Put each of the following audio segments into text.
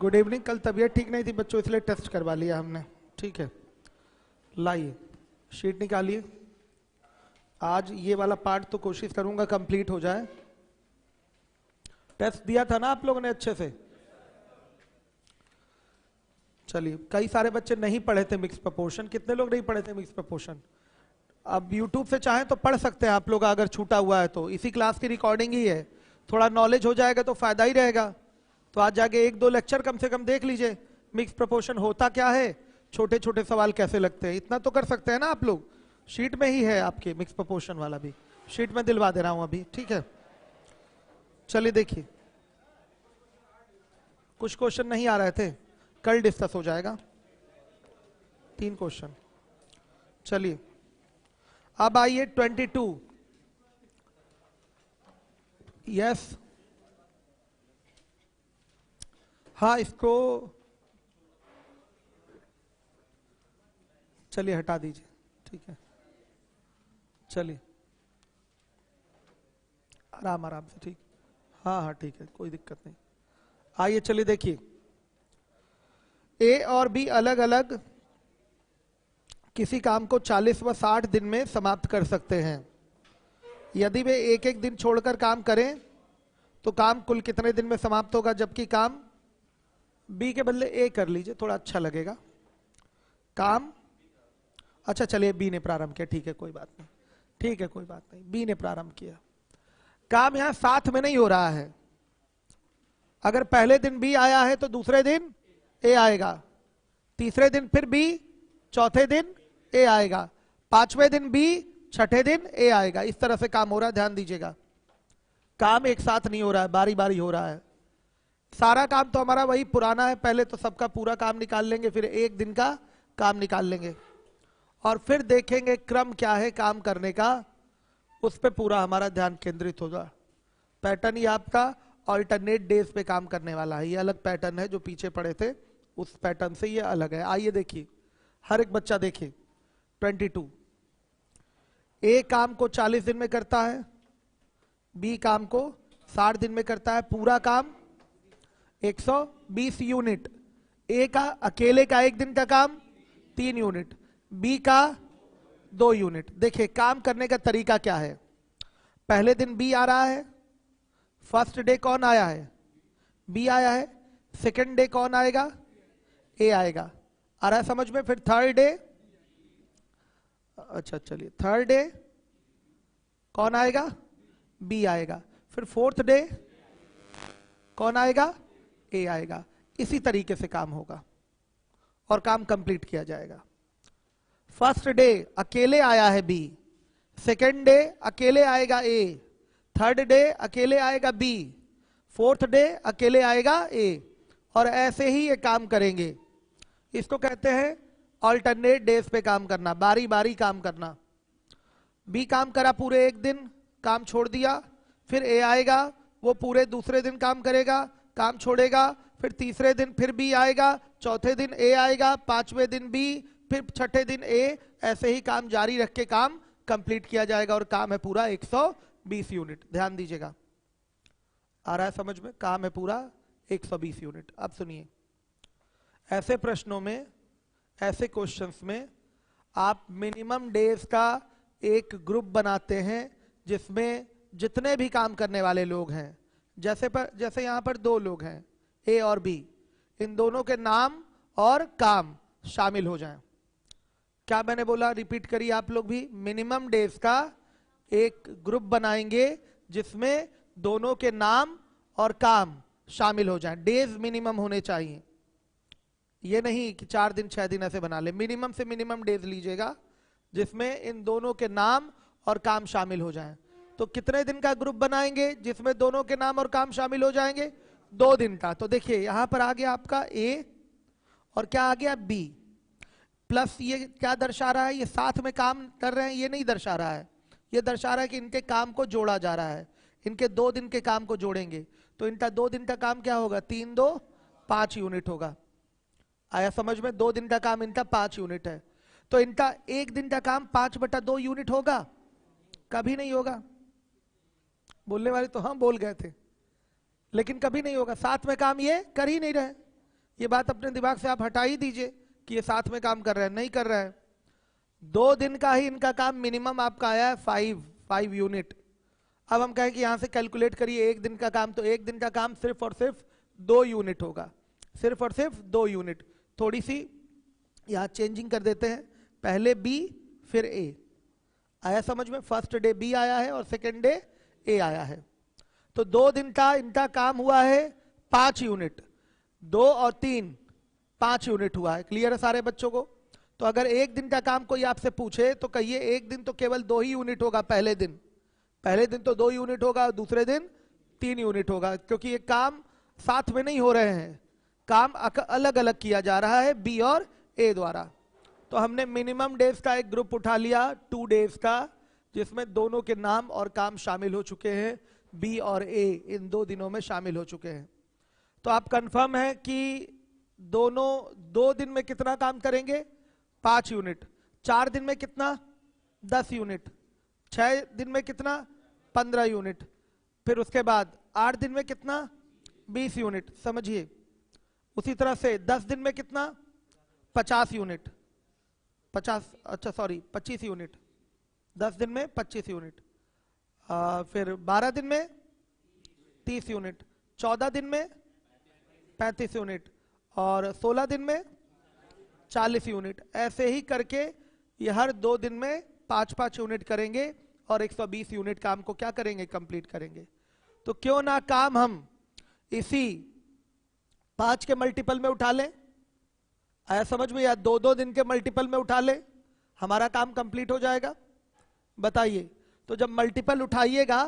Good evening. कल तबीयत ठीक नहीं थी बच्चों, इसलिए टेस्ट करवा लिया हमने। ठीक है, लाइए शीट निकालिए। आज ये वाला पार्ट तो कोशिश करूंगा कंप्लीट हो जाए। टेस्ट दिया था ना आप लोगों ने अच्छे से? चलिए, कई सारे बच्चे नहीं पढ़े थे मिक्स प्रपोर्शन। कितने लोग नहीं पढ़े थे मिक्स प्रपोर्शन? अब YouTube से चाहें तो पढ़ सकते हैं आप लोग, अगर छूटा हुआ है तो। इसी क्लास की रिकॉर्डिंग ही है, थोड़ा नॉलेज हो जाएगा तो फायदा ही रहेगा। तो आज जाके 1-2 लेक्चर कम से कम देख लीजिए, मिक्स प्रपोर्शन होता क्या है, छोटे छोटे सवाल कैसे लगते हैं, इतना तो कर सकते हैं ना आप लोग। शीट में ही है आपके मिक्स प्रपोर्शन वाला भी, शीट में दिलवा दे रहा हूं अभी। ठीक है, चलिए देखिए, कुछ क्वेश्चन नहीं आ रहे थे, कल डिस्कस हो जाएगा। 3 क्वेश्चन। चलिए अब आइए 22। यस, हाँ इसको चलिए हटा दीजिए। ठीक है, चलिए आराम आराम से। ठीक, हाँ हाँ ठीक है, कोई दिक्कत नहीं। आइए चलिए देखिए, ए और बी अलग अलग किसी काम को 40 व 60 दिन में समाप्त कर सकते हैं। यदि वे एक एक दिन छोड़कर काम करें तो काम कुल कितने दिन में समाप्त होगा? जबकि काम बी के बदले ए कर लीजिए, थोड़ा अच्छा लगेगा। काम, अच्छा चलिए बी ने प्रारंभ किया, ठीक है कोई बात नहीं, ठीक है कोई बात नहीं, बी ने प्रारंभ किया। काम यहां साथ में नहीं हो रहा है। अगर पहले दिन बी आया है तो दूसरे दिन ए आएगा, तीसरे दिन फिर बी, चौथे दिन ए आएगा, 5वें दिन बी, 6ठे दिन ए आएगा। इस तरह से काम हो रहा है, ध्यान दीजिएगा। काम एक साथ नहीं हो रहा है, बारी बारी हो रहा है। सारा काम तो हमारा वही पुराना है, पहले तो सबका पूरा काम निकाल लेंगे, फिर एक दिन का काम निकाल लेंगे और फिर देखेंगे क्रम क्या है काम करने का, उस पर पूरा हमारा ध्यान केंद्रित होगा। पैटर्न ये आपका ऑल्टरनेट डेज पे काम करने वाला है। ये अलग पैटर्न है, जो पीछे पड़े थे उस पैटर्न से ये अलग है। आइए देखिए, हर एक बच्चा देखिए 22। ए काम को 40 दिन में करता है, बी काम को 60 दिन में करता है। पूरा काम 120 यूनिट। ए का अकेले का एक दिन का काम 3 यूनिट, बी का 2 यूनिट। देखिए काम करने का तरीका क्या है। पहले दिन बी आ रहा है, फर्स्ट डे कौन आया है? बी आया है। सेकंड डे कौन आएगा? ए आएगा। आ रहा है समझ में? फिर थर्ड डे, अच्छा चलिए थर्ड डे कौन आएगा? बी आएगा। फिर फोर्थ डे कौन आएगा? ए आएगा। इसी तरीके से काम होगा और काम कंप्लीट किया जाएगा। फर्स्ट डे अकेले आया है बी, सेकेंड डे अकेले आएगा ए, थर्ड डे अकेले आएगा बी, फोर्थ डे अकेले आएगा ए, और ऐसे ही ये काम करेंगे। इसको कहते हैं ऑल्टरनेट डेज पे काम करना, बारी बारी काम करना। बी काम करा पूरे एक दिन, काम छोड़ दिया, फिर ए आएगा, वो पूरे दूसरे दिन काम करेगा, काम छोड़ेगा, फिर तीसरे दिन फिर बी आएगा, चौथे दिन ए आएगा, 5वें दिन बी, फिर 6ठे दिन ए। ऐसे ही काम जारी रख के काम कंप्लीट किया जाएगा और काम है पूरा 120 यूनिट। ध्यान दीजिएगा, आ रहा है समझ में? काम है पूरा 120 यूनिट। अब सुनिए, ऐसे प्रश्नों में, ऐसे क्वेश्चंस में आप मिनिमम डेज का एक ग्रुप बनाते हैं जिसमें जितने भी काम करने वाले लोग हैं, जैसे यहां पर 2 लोग हैं ए और बी, इन दोनों के नाम और काम शामिल हो जाएं। क्या मैंने बोला? रिपीट करिए आप लोग भी। मिनिमम डेज का एक ग्रुप बनाएंगे जिसमें दोनों के नाम और काम शामिल हो जाएं। डेज मिनिमम होने चाहिए, ये नहीं कि 4 दिन 6 दिन ऐसे बना ले। मिनिमम से मिनिमम डेज लीजिएगा जिसमें इन दोनों के नाम और काम शामिल हो जाएं। तो कितने दिन का ग्रुप बनाएंगे जिसमें दोनों के नाम और काम शामिल हो जाएंगे? 2 दिन का। तो देखिए यहां पर आ गया आपका ए और क्या आ गया? बी। प्लस ये क्या दर्शा रहा है? ये साथ में काम कर रहे हैं, ये नहीं दर्शा रहा है। ये दर्शा रहा है कि इनके काम को जोड़ा जा रहा है। इनके 2 दिन के काम को जोड़ेंगे तो इनका 2 दिन का काम क्या होगा? 3 2 5 यूनिट होगा। आया समझ में? 2 दिन का काम इनका 5 यूनिट है, तो इनका एक दिन का काम 5/2 यूनिट होगा? कभी नहीं होगा। बोलने वाले तो हम बोल गए थे, लेकिन कभी नहीं होगा। साथ में काम ये कर ही नहीं रहे। ये बात अपने दिमाग से आप हटा ही दीजिए कि ये साथ में काम कर रहे हैं, नहीं कर रहे हैं। 2 दिन का ही इनका काम मिनिमम आपका आया है 5 यूनिट। अब हम कहें कि यहां से कैलकुलेट करिए 1 दिन का काम, तो 1 दिन का काम सिर्फ और सिर्फ 2 यूनिट होगा, सिर्फ और सिर्फ 2 यूनिट। थोड़ी सी यहाँ चेंजिंग कर देते हैं, पहले बी फिर ए। आया समझ में? फर्स्ट डे बी आया है और सेकेंड डे ए आया है। तो 2 दिन का इनका काम हुआ है 5 यूनिट, 2 और 3 5 यूनिट हुआ है। क्लियर है सारे बच्चों को? तो अगर 1 दिन का काम कोई आपसे पूछे तो कहिए 1 दिन तो केवल 2 ही यूनिट होगा। पहले दिन तो 2 यूनिट होगा, दूसरे दिन 3 यूनिट होगा, क्योंकि ये काम साथ में नहीं हो रहे हैं, काम अलग अलग किया जा रहा है बी और ए द्वारा। तो हमने मिनिमम डेज का एक ग्रुप उठा लिया 2 डेज का, जिसमें दोनों के नाम और काम शामिल हो चुके हैं, बी और ए इन 2 दिनों में शामिल हो चुके हैं। तो आप कंफर्म है कि दोनों 2 दिन में कितना काम करेंगे? 5 यूनिट। 4 दिन में कितना? 10 यूनिट। 6 दिन में कितना? 15 यूनिट। फिर उसके बाद 8 दिन में कितना? 20 यूनिट। समझिए, उसी तरह से 10 दिन में कितना? 50 यूनिट। 25 यूनिट। 10 दिन में 25 यूनिट। फिर 12 दिन में 30 यूनिट, 14 दिन में 35 यूनिट और 16 दिन में 40 यूनिट। ऐसे ही करके ये हर 2 दिन में 5-5 यूनिट करेंगे और 120 यूनिट काम को क्या करेंगे? कंप्लीट करेंगे। तो क्यों ना काम हम इसी 5 के मल्टीपल में उठा लें? आया समझ में? या 2-2 दिन के मल्टीपल में उठा लें, हमारा काम कंप्लीट हो जाएगा। बताइए, तो जब मल्टीपल उठाइएगा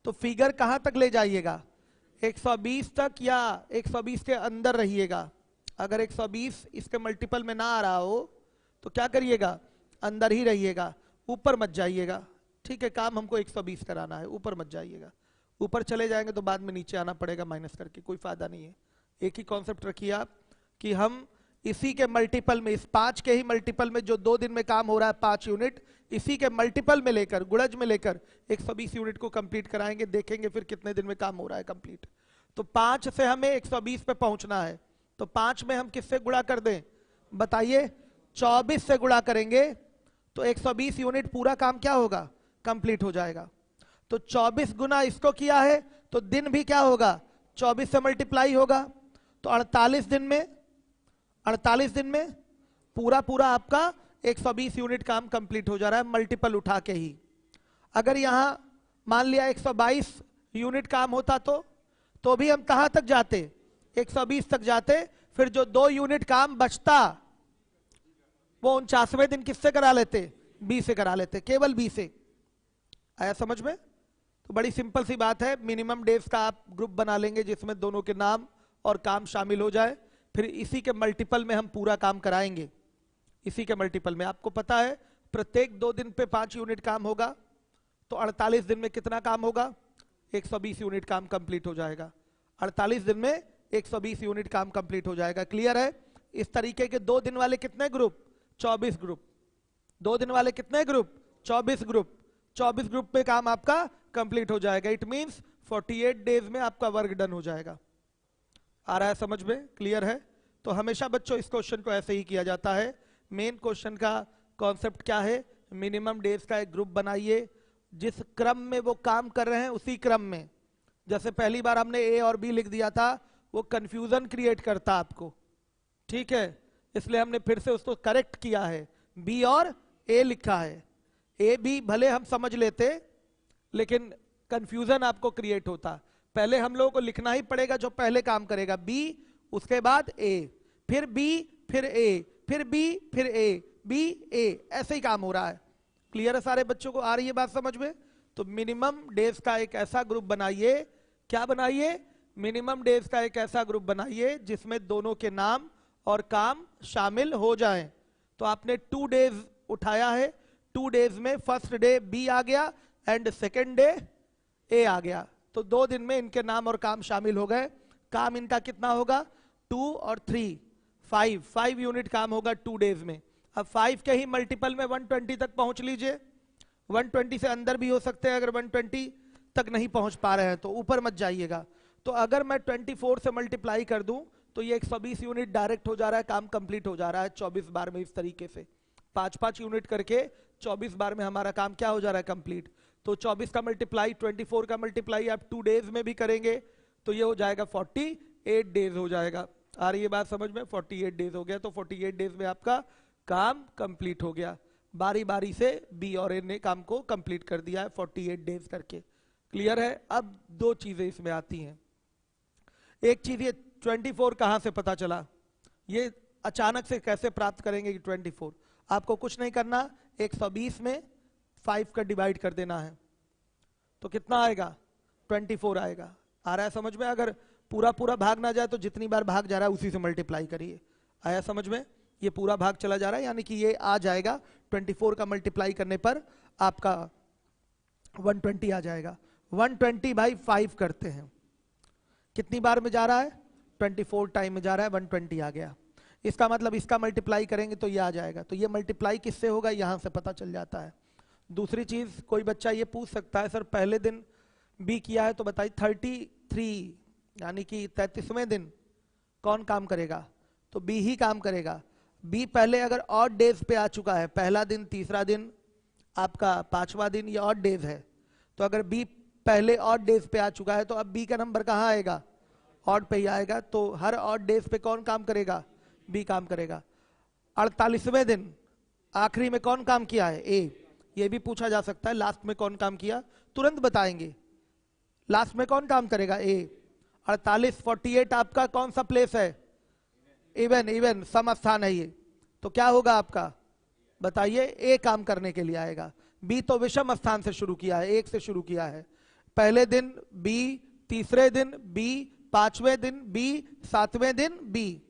तो फिगर कहां तक ले जाइएगा? 120 तक या 120 के अंदर रहिएगा? अगर 120 इसके मल्टीपल में ना आ रहा हो तो क्या करिएगा? अंदर ही रहिएगा, ऊपर मत जाइएगा। ठीक है, काम हमको 120 कराना है, ऊपर मत जाइएगा। ऊपर चले जाएंगे तो बाद में नीचे आना पड़ेगा माइनस करके, कोई फायदा नहीं है। एक ही कॉन्सेप्ट रखिए आप कि हम इसी के मल्टीपल में, इस 5 के ही मल्टीपल में जो 2 दिन में काम हो रहा है 5 यूनिट, इसी के मल्टीपल में लेकर, गुणज में लेकर 120 यूनिट को कंप्लीट कराएंगे। देखेंगे फिर कितने दिन में काम हो रहा है कंप्लीट। तो 5 से हमें 120 पे पहुंचना है, तो 5 में हम किससे गुणा कर दें? बताइए, 24 से गुणा करेंगे तो 120 यूनिट पूरा काम क्या होगा? कंप्लीट हो जाएगा। तो 24 गुना इसको किया है तो दिन भी क्या होगा? 24 से मल्टीप्लाई होगा। तो 48 दिन में पूरा आपका 120 यूनिट काम कंप्लीट हो जा रहा है, मल्टीपल उठा के ही। अगर यहां मान लिया 122 यूनिट काम होता तो भी हम कहां तक जाते? 120 तक जाते। फिर जो 2 यूनिट काम बचता वो 49वें दिन किससे करा लेते? बी से करा लेते, केवल बी से। आया समझ में? तो बड़ी सिंपल सी बात है। मिनिमम डेज का आप ग्रुप बना लेंगे जिसमें दोनों के नाम और काम शामिल हो जाए, फिर इसी के मल्टीपल में हम पूरा काम कराएंगे। इसी के मल्टीपल में आपको पता है प्रत्येक 2 दिन पे 5 यूनिट काम होगा, तो 48 दिन में कितना काम होगा? 120 यूनिट काम कंप्लीट हो जाएगा। 48 दिन में 120 यूनिट काम कंप्लीट हो जाएगा। क्लियर है? इस तरीके के 2 दिन वाले कितने ग्रुप? 24 ग्रुप। 2 दिन वाले कितने ग्रुप? 24 ग्रुप। 24 ग्रुप पे काम आपका कंप्लीट हो जाएगा। इट मींस 48 डेज में आपका वर्क डन हो जाएगा। आ रहा है समझ में? क्लियर है? तो हमेशा बच्चों इस क्वेश्चन को ऐसे ही किया जाता है। मेन क्वेश्चन का कॉन्सेप्ट क्या है? मिनिमम डेज का एक ग्रुप बनाइए, जिस क्रम में वो काम कर रहे हैं उसी क्रम में। जैसे पहली बार हमने ए और बी लिख दिया था, वो कंफ्यूजन क्रिएट करता आपको। ठीक है, इसलिए हमने फिर से उसको करेक्ट किया है, बी और ए लिखा है। ए बी भले हम समझ लेते, लेकिन कंफ्यूजन आपको क्रिएट होता। पहले हम लोगों को लिखना ही पड़ेगा जो पहले काम करेगा, बी, उसके बाद ए, फिर बी, फिर ए, फिर बी, फिर ए, बी, ए, ऐसे ही काम हो रहा है। क्लियर है सारे बच्चों को? आ रही है बात समझ में? तो मिनिमम डेज का एक ऐसा ग्रुप बनाइए। क्या बनाइए? मिनिमम डेज का एक ऐसा ग्रुप बनाइए जिसमें दोनों के नाम और काम शामिल हो जाएं। तो आपने 2 डेज उठाया है, 2 डेज में फर्स्ट डे बी आ गया एंड सेकेंड डे ए आ गया। तो 2 दिन में इनके नाम और काम शामिल हो गए। काम इनका कितना होगा? 2 और 3, 5 यूनिट काम होगा 2 डेज में। अब 5 के ही मल्टीपल में 120 तक पहुंच लीजिए। 120 से अंदर भी हो सकते हैं, अगर 120 तक नहीं पहुंच पा रहे हैं तो ऊपर मत जाइएगा। तो अगर मैं 24 से मल्टीप्लाई कर दूं तो ये 120 यूनिट डायरेक्ट हो जा रहा है, काम कंप्लीट हो जा रहा है 24 बार में। इस तरीके से 5-5 यूनिट करके 24 बार में हमारा काम क्या हो जा रहा है, कंप्लीट। तो 24 का मल्टीप्लाई 24 का मल्टीप्लाई आप 2 डेज में भी करेंगे तो ये हो जाएगा 48 डेज हो जाएगा। आ रही है बात समझ में? 48 डेज हो गया, तो 48 डेज में आपका काम कंप्लीट हो गया। बारी बारी से बी और ए ने काम को कंप्लीट कर दिया है 48 डेज करके। क्लियर है? अब दो चीजें इसमें आती हैं। एक चीज ये 24 कहां से पता चला, ये अचानक से कैसे प्राप्त करेंगे कि 24? आपको कुछ नहीं करना, 120 में 5 का डिवाइड कर देना है तो कितना आएगा, 24 आएगा। आ रहा है समझ में? अगर पूरा पूरा भाग ना जाए तो जितनी बार भाग जा रहा है उसी से मल्टीप्लाई करिए। आया समझ में? ये पूरा भाग चला जा रहा है यानी कि ये आ जाएगा 24 का मल्टीप्लाई करने पर आपका 120 आ जाएगा। 120 बाई 5 करते हैं, कितनी बार में जा रहा है, 24 टाइम में जा रहा है, 120 आ गया। इसका मतलब इसका मल्टीप्लाई करेंगे तो ये आ जाएगा। तो ये मल्टीप्लाई किससे होगा, यहां से पता चल जाता है। दूसरी चीज, कोई बच्चा ये पूछ सकता है सर पहले दिन बी किया है तो बताइए 33 यानी कि 33वें दिन कौन काम करेगा, तो बी ही काम करेगा। बी पहले अगर ऑड डेज पे आ चुका है, पहला दिन, तीसरा दिन, आपका 5वां दिन, ये ऑड डेज है, तो अगर बी पहले ऑड डेज पे आ चुका है तो अब बी का नंबर कहाँ आएगा, ऑड पे ही आएगा। तो हर ऑड डेज पे कौन काम करेगा, बी काम करेगा। 48वें दिन आखिरी में कौन काम किया है, ए। ये भी पूछा जा सकता है लास्ट में कौन काम किया, तुरंत बताएंगे। लास्ट में कौन काम करेगा, ए। 48 आपका कौन सा प्लेस है, इवन सम स्थान है ये, तो क्या होगा आपका, बताइए, ए काम करने के लिए आएगा। बी तो विषम स्थान से शुरू किया है, 1 से शुरू किया है। पहले दिन बी, तीसरे दिन बी, 5वें दिन बी, 7वें दिन बी,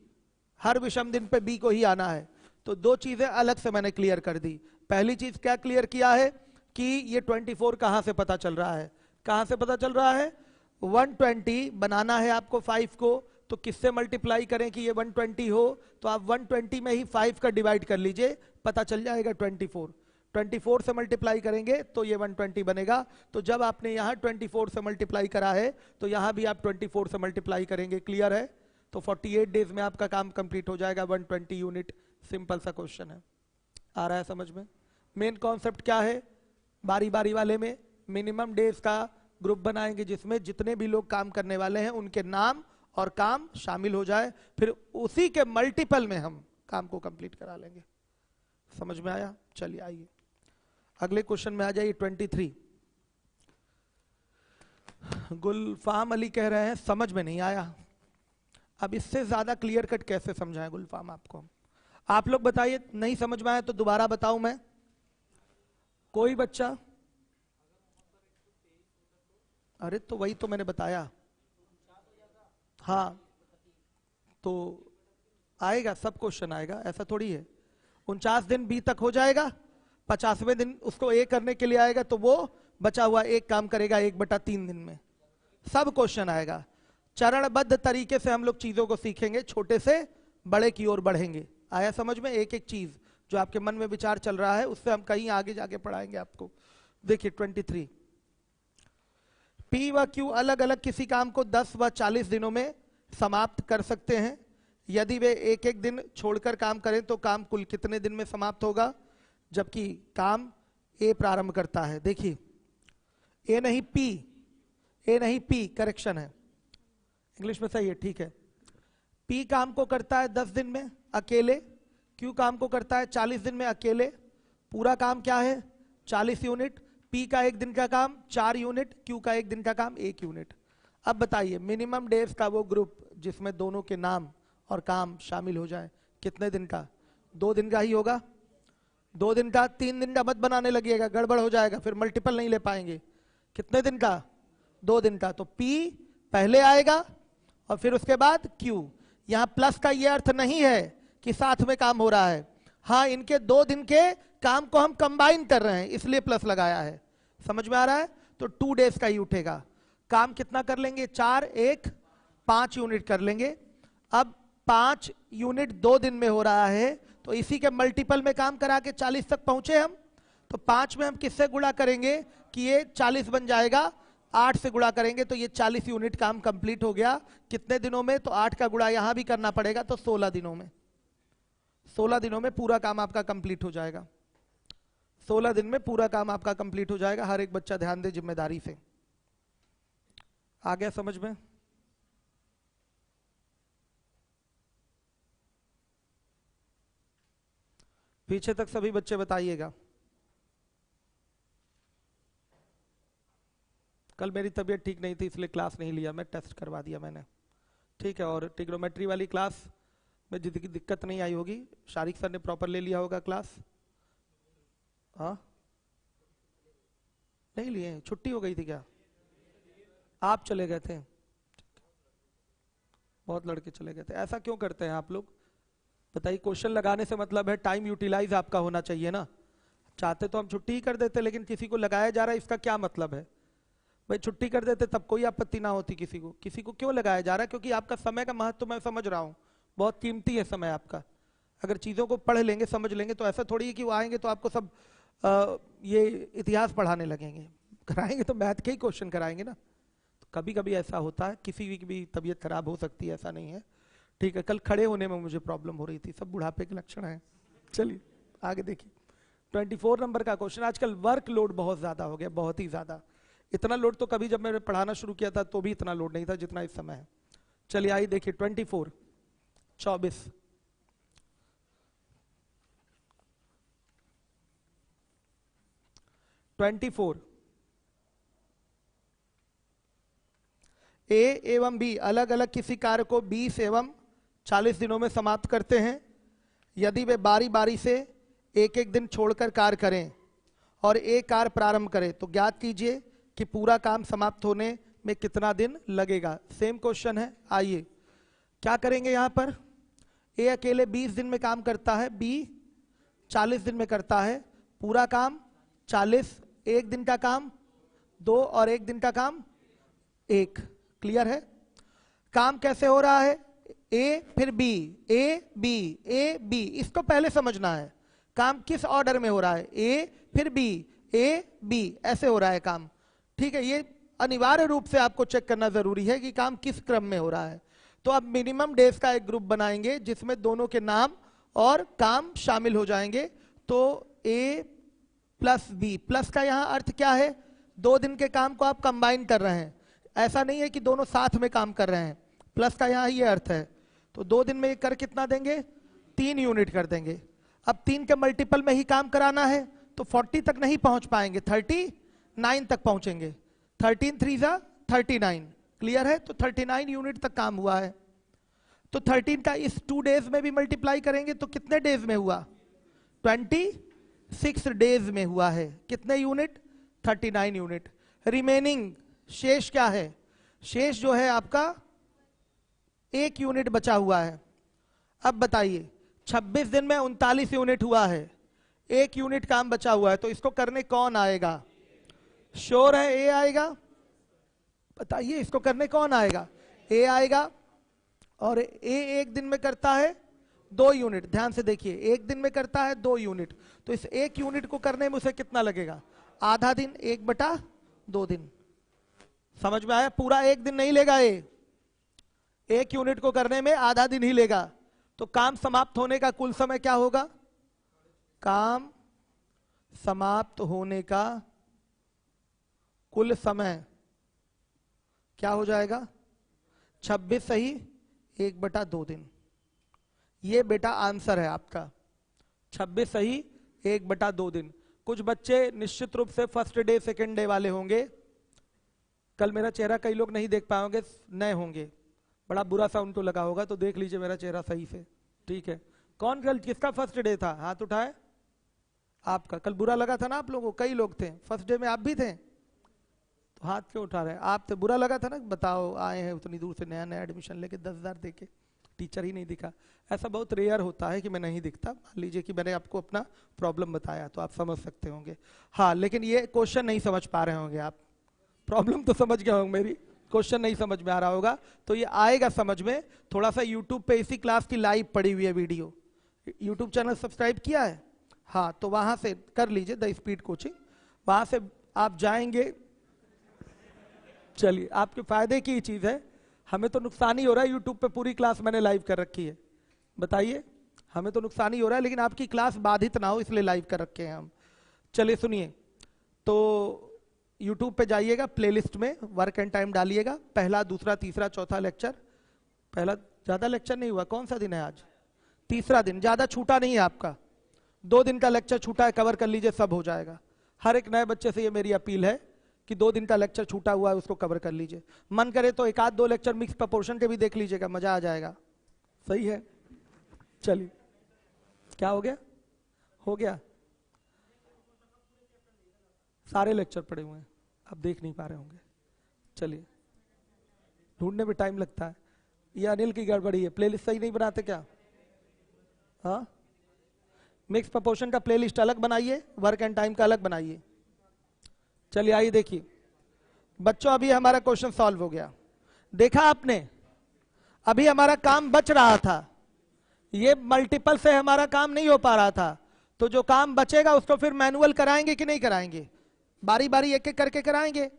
हर विषम दिन पे बी को ही आना है। तो दो चीजें अलग से मैंने क्लियर कर दी। पहली चीज क्या क्लियर किया है कि ये 24 कहां से पता चल रहा है, कहां से पता चल रहा है, 120 बनाना है आपको 5 को, तो किससे मल्टीप्लाई करें कि ये 120 हो, तो आप 120 में ही 5 का डिवाइड कर लीजिए, पता चल जाएगा 24 से मल्टीप्लाई करेंगे तो ये 120 बनेगा। तो जब आपने यहाँ 24 से मल्टीप्लाई करा है तो यहाँ भी आप 24 से मल्टीप्लाई करेंगे। क्लियर है? तो 48 डेज में आपका काम कंप्लीट हो जाएगा, 120 यूनिट। सिंपल सा क्वेश्चन है। आ रहा है समझ में? मेन कॉन्सेप्ट क्या है, बारी बारी वाले में मिनिमम डेज का ग्रुप बनाएंगे जिसमें जितने भी लोग काम करने वाले हैं उनके नाम और काम शामिल हो जाए, फिर उसी के मल्टीपल में हम काम को कंप्लीट करा लेंगे। समझ में आया? चलिए आइए अगले क्वेश्चन में आ जाइए। 23 गुलफाम अली कह रहे हैं समझ में नहीं आया। अब इससे ज्यादा क्लियर कट कैसे समझाएं गुलफाम आपको, आप लोग बताइए। नहीं समझ में आया तो दोबारा बताऊं मैं, कोई बच्चा? अरे तो वही तो मैंने बताया, हाँ तो आएगा, सब क्वेश्चन आएगा, ऐसा थोड़ी है। 49 दिन बी तक हो जाएगा, 50वें दिन उसको ए करने के लिए आएगा तो वो बचा हुआ एक काम करेगा 1/3 दिन में, सब क्वेश्चन आएगा। चरणबद्ध तरीके से हम लोग चीजों को सीखेंगे, छोटे से बड़े की ओर बढ़ेंगे। आया समझ में? एक एक चीज जो आपके मन में विचार चल रहा है उससे हम कहीं आगे जाके पढ़ाएंगे आपको। देखिए 23 पी व क्यू अलग अलग किसी काम को 10 व 40 दिनों में समाप्त कर सकते हैं। यदि वे एक एक दिन छोड़कर काम करें तो काम कुल कितने दिन में समाप्त होगा, जबकि काम ए प्रारंभ करता है। देखिए ए नहीं पी, ए नहीं पी, करेक्शन है, इंग्लिश में सही है, ठीक है। पी काम को करता है 10 दिन में अकेले, क्यू काम को करता है 40 दिन में अकेले। पूरा काम क्या है, 40 यूनिट। पी का एक दिन का काम 4 यूनिट, क्यू का एक दिन का काम 1 यूनिट। अब बताइए मिनिमम डेज का वो ग्रुप जिसमें दोनों के नाम और काम शामिल हो जाए, कितने दिन का? 2 दिन का ही होगा। 2 दिन का, 3 दिन का मत बनाने लगिएगा, गड़बड़ हो जाएगा, फिर मल्टीपल नहीं ले पाएंगे। कितने दिन का? 2 दिन का। तो पी पहले आएगा और फिर उसके बाद क्यू। यहां प्लस का ये अर्थ नहीं है कि साथ में काम हो रहा है, हाँ इनके 2 दिन के काम को हम कंबाइन कर रहे हैं इसलिए प्लस लगाया है। समझ में आ रहा है? तो 2 डेज का ही उठेगा। काम कितना कर लेंगे, 4 1 5 यूनिट कर लेंगे। अब 5 यूनिट 2 दिन में हो रहा है तो इसी के मल्टीपल में काम करा के 40 तक पहुंचे हम। तो 5 में हम किससे गुणा करेंगे कि ये 40 बन जाएगा, 8 से गुणा करेंगे तो ये 40 यूनिट काम कंप्लीट हो गया। कितने दिनों में? तो 8 का गुणा यहां भी करना पड़ेगा, तो 16 दिनों में। 16 दिनों में पूरा काम आपका कंप्लीट हो जाएगा। 16 दिन में पूरा काम आपका कंप्लीट हो जाएगा। हर एक बच्चा ध्यान दे जिम्मेदारी से। आ गया समझ में? पीछे तक सभी बच्चे बताइएगा। कल मेरी तबीयत ठीक नहीं थी इसलिए क्लास नहीं लिया, मैं टेस्ट करवा दिया मैंने, ठीक है। और ट्रिग्नोमेट्री वाली क्लास में जितनी दिक्कत नहीं आई होगी, शारिक सर ने प्रॉपर ले लिया होगा क्लास। हाँ नहीं लिए, छुट्टी हो गई थी क्या? आप चले गए थे? बहुत लड़के चले गए थे। ऐसा क्यों करते हैं आप लोग बताइए? क्वेश्चन लगाने से मतलब है टाइम यूटिलाइज आपका होना चाहिए ना। चाहते तो हम छुट्टी ही कर देते, लेकिन किसी को लगाया जा रहा है, इसका क्या मतलब है? भाई छुट्टी कर देते तब कोई आपत्ति ना होती। किसी को क्यों लगाया जा रहा है? क्योंकि आपका समय का महत्व मैं समझ रहा हूँ, बहुत कीमती है समय आपका। अगर चीज़ों को पढ़ लेंगे, समझ लेंगे, तो ऐसा थोड़ी है कि वो आएंगे तो आपको सब ये इतिहास पढ़ाने लगेंगे। कराएंगे तो मैथ के ही क्वेश्चन कराएंगे ना। तो कभी कभी ऐसा होता है, किसी की भी तबीयत खराब हो सकती है, ऐसा नहीं है, ठीक है। कल खड़े होने में मुझे प्रॉब्लम हो रही थी, सब बुढ़ापे के लक्षण हैं। चलिए आगे देखिए 24 नंबर का क्वेश्चन। आजकल वर्क लोड बहुत ज़्यादा हो गया, बहुत ही ज़्यादा। इतना लोड तो कभी जब मैंने पढ़ाना शुरू किया था तो भी इतना लोड नहीं था जितना इस समय है। चलिए आइए देखिए 24 24 24 ए एवं बी अलग अलग किसी कार्य को 20 एवं 40 दिनों में समाप्त करते हैं। यदि वे बारी बारी से एक एक दिन छोड़कर कार्य करें और एक कार्य प्रारंभ करें तो ज्ञात कीजिए कि पूरा काम समाप्त होने में कितना दिन लगेगा। सेम क्वेश्चन है। आइए क्या करेंगे यहाँ पर? ए अकेले 20 दिन में काम करता है, बी 40 दिन में करता है। पूरा काम 40, एक दिन का काम 2 और एक दिन का काम 1। क्लियर है? काम कैसे हो रहा है? ए फिर B, A B, A B, इसको पहले समझना है। काम किस ऑर्डर में हो रहा है? ए फिर बी, ए बी, ऐसे हो रहा है काम, ठीक है। ये अनिवार्य रूप से आपको चेक करना जरूरी है कि काम किस क्रम में हो रहा है। तो अब मिनिमम डेज का एक ग्रुप बनाएंगे जिसमें दोनों के नाम और काम शामिल हो जाएंगे। तो ए प्लस बी, प्लस का यहां अर्थ क्या है? 2 दिन के काम को आप कंबाइन कर रहे हैं, ऐसा नहीं है कि दोनों साथ में काम कर रहे हैं। प्लस का यहां ये अर्थ है। तो 2 दिन में ये कर कितना देंगे? 3 यूनिट कर देंगे। अब 3 के मल्टीपल में ही काम कराना है तो 40 तक नहीं पहुंच पाएंगे, 39 तक पहुंचेंगे। 13 3 जा 39। क्लियर है? तो 39 यूनिट तक काम हुआ है। तो 13 का इस 2 डेज में भी मल्टीप्लाई करेंगे तो कितने डेज में हुआ? 26 डेज में हुआ है। कितने यूनिट? 39 यूनिट। रिमेनिंग शेष क्या है? शेष जो है आपका 1 यूनिट बचा हुआ है। अब बताइए 26 दिन में 39 यूनिट हुआ है, 1 यूनिट काम बचा हुआ है, तो इसको करने कौन आएगा? श्योर है ए आएगा? बताइए इसको करने कौन आएगा? ए आएगा। और ए 1 दिन में करता है 2 यूनिट। ध्यान से देखिए, 1 दिन में करता है 2 यूनिट, तो इस 1 यूनिट को करने में उसे कितना लगेगा? आधा दिन, 1/2 दिन। समझ में आया? पूरा 1 दिन नहीं लेगा ए, 1 यूनिट को करने में आधा दिन ही लेगा। तो काम समाप्त होने का कुल समय क्या होगा? काम समाप्त होने का कुल समय क्या हो जाएगा? 26 सही 1/2 दिन। ये बेटा आंसर है आपका, 26 सही 1/2 दिन। कुछ बच्चे निश्चित रूप से फर्स्ट डे सेकेंड डे वाले होंगे। कल मेरा चेहरा कई लोग नहीं देख पाओगे, नए होंगे, बड़ा बुरा सा उनको लगा होगा, तो देख लीजिए मेरा चेहरा सही से, ठीक है। कौन कल किसका फर्स्ट डे था? हाथ उठाए। आपका कल बुरा लगा था ना आप लोगों को? कई लोग थे फर्स्ट डे में, आप भी थे, तो हाथ क्यों उठा रहे? आप तो बुरा लगा था ना? बताओ, आए हैं उतनी दूर से नया नया एडमिशन लेके 10,000 देके, टीचर ही नहीं दिखा। ऐसा बहुत रेयर होता है कि मैं नहीं दिखता। मान लीजिए कि मैंने आपको अपना प्रॉब्लम बताया तो आप समझ सकते होंगे। हाँ, लेकिन ये क्वेश्चन नहीं समझ पा रहे होंगे आप। प्रॉब्लम तो समझ गए होंगे मेरी, क्वेश्चन नहीं समझ में आ रहा होगा, तो ये आएगा समझ में। थोड़ा सा यूट्यूब पे इसी क्लास की लाइव पड़ी हुई है वीडियो, यूट्यूब चैनल सब्सक्राइब किया है? हाँ, तो वहां से कर लीजिए द स्पीड कोचिंग, वहां से आप जाएंगे। चलिए, आपके फायदे की ही चीज है, हमें तो नुकसान ही हो रहा है। यूट्यूब पे पूरी क्लास मैंने लाइव कर रखी है, बताइए, हमें तो नुकसान ही हो रहा है, लेकिन आपकी क्लास बाधित ना हो इसलिए लाइव कर रखे हैं हम। चलिए सुनिए, तो यूट्यूब पे जाइएगा, प्लेलिस्ट में वर्क एंड टाइम डालिएगा, पहला, दूसरा, तीसरा, चौथा लेक्चर। पहला ज्यादा लेक्चर नहीं हुआ, कौन सा दिन है आज? तीसरा दिन, ज्यादा छूटा नहीं है आपका, 2 दिन का लेक्चर छूटा है, कवर कर लीजिए, सब हो जाएगा। हर एक नए बच्चे से ये मेरी अपील है कि 2 दिन का लेक्चर छूटा हुआ है उसको कवर कर लीजिए। मन करे तो 1-2 लेक्चर मिक्स प्रपोर्शन के भी देख लीजिएगा, मजा आ जाएगा। सही है, चलिए। क्या हो गया? हो गया, सारे लेक्चर पड़े हुए हैं, आप देख नहीं पा रहे होंगे। चलिए, ढूंढने में टाइम लगता है, ये अनिल की गड़बड़ी है, प्लेलिस्ट सही नहीं बनाते क्या? हाँ, मिक्स प्रपोर्शन का प्लेलिस्ट अलग बनाइए, वर्क एंड टाइम का अलग बनाइए। चलिए आइए देखिए बच्चों, अभी हमारा क्वेश्चन सॉल्व हो गया, देखा आपने? अभी हमारा काम बच रहा था, ये मल्टीपल से हमारा काम नहीं हो पा रहा था, तो जो काम बचेगा उसको फिर मैनुअल कराएंगे कि नहीं कराएंगे? बारी बारी एक एक करके कराएंगे।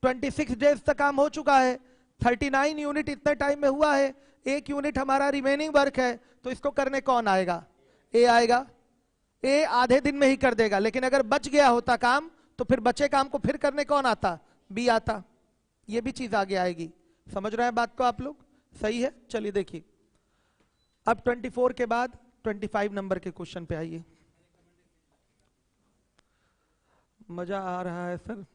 26 डेज तक काम हो चुका है, 39 यूनिट इतने टाइम में हुआ है, 1 यूनिट हमारा रिमेनिंग वर्क है, तो इसको करने कौन आएगा? ए आएगा। ए आधे दिन में ही कर देगा, लेकिन अगर बच गया होता काम तो फिर बचे काम को फिर करने कौन आता? बी आता। ये भी चीज आगे आएगी, समझ रहे हैं बात को आप लोग? सही है, चलिए देखिए, अब 24 के बाद 25 नंबर के क्वेश्चन पे आइए। मजा आ रहा है सर?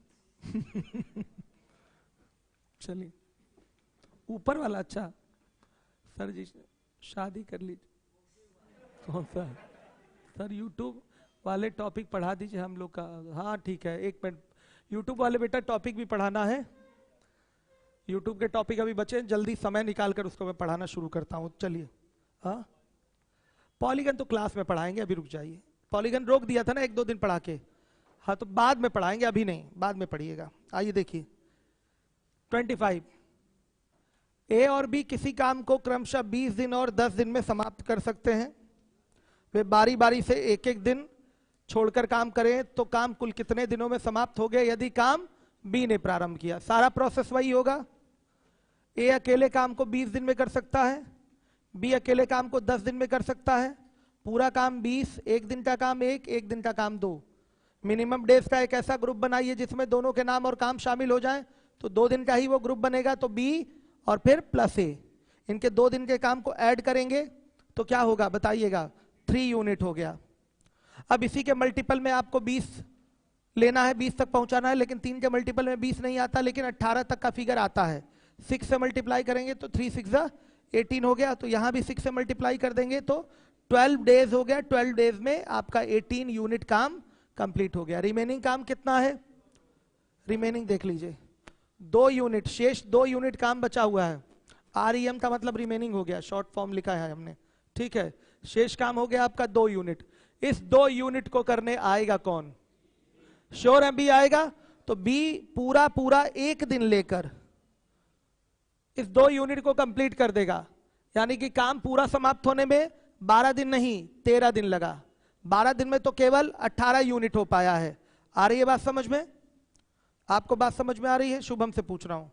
चलिए, ऊपर वाला, अच्छा सर जी शादी कर लीजिए। कौन सा सर? यूट्यूब वाले टॉपिक पढ़ा दीजिए हम लोग का। हाँ ठीक है, 1 मिनट, यूट्यूब वाले बेटा टॉपिक भी पढ़ाना है, यूट्यूब के टॉपिक अभी बचे, जल्दी समय निकाल कर उसको मैं पढ़ाना शुरू करता हूँ। चलिए, हाँ पॉलीगन तो क्लास में पढ़ाएंगे, अभी रुक जाइए, पॉलीगन रोक दिया था ना 1-2 दिन पढ़ा के, हाँ तो बाद में पढ़ाएंगे, अभी नहीं, बाद में पढ़िएगा। आइए देखिए 25, ए और बी किसी काम को क्रमशः 20 दिन और 10 दिन में समाप्त कर सकते हैं। वे बारी बारी से एक एक दिन छोड़कर काम करें तो काम कुल कितने दिनों में समाप्त हो गए यदि काम बी ने प्रारंभ किया? सारा प्रोसेस वही होगा। ए अकेले काम को 20 दिन में कर सकता है, बी अकेले काम को 10 दिन में कर सकता है, पूरा काम 20, एक दिन का काम 1, एक दिन का काम 2। मिनिमम डेज का एक ऐसा ग्रुप बनाइए जिसमें दोनों के नाम और काम शामिल हो जाएं, तो 2 दिन का ही वो ग्रुप बनेगा, तो बी और फिर प्लस ए, इनके 2 दिन के काम को ऐड करेंगे तो क्या होगा बताइएगा? 3 यूनिट हो गया। अब इसी के मल्टीपल में आपको 20 लेना है, 20 तक पहुंचाना है, लेकिन 3 के मल्टीपल में 20 नहीं आता, लेकिन 18 तक का फिगर आता है। 6 से मल्टीप्लाई करेंगे तो 3 6 18 हो गया, तो यहां भी 6 से मल्टीप्लाई कर देंगे तो 12 डेज हो गया। 12 डेज में आपका 18 यूनिट काम कंप्लीट हो गया। रिमेनिंग काम कितना है? रिमेनिंग देख लीजिए, 2 यूनिट, शेष 2 यूनिट काम बचा हुआ है। REM का मतलब रिमेनिंग हो गया, शॉर्ट फॉर्म लिखा है हमने, ठीक है। शेष काम हो गया आपका 2 यूनिट। इस 2 यूनिट को करने आएगा कौन? श्योर है बी आएगा। तो बी पूरा पूरा 1 दिन लेकर इस 2 यूनिट को कंप्लीट कर देगा, यानी कि काम पूरा समाप्त होने में 12 दिन नहीं 13 दिन लगा। 12 दिन में तो केवल 18 यूनिट हो पाया है। आ रही है बात समझ में? आपको बात समझ में आ रही है? शुभम से पूछ रहा हूं,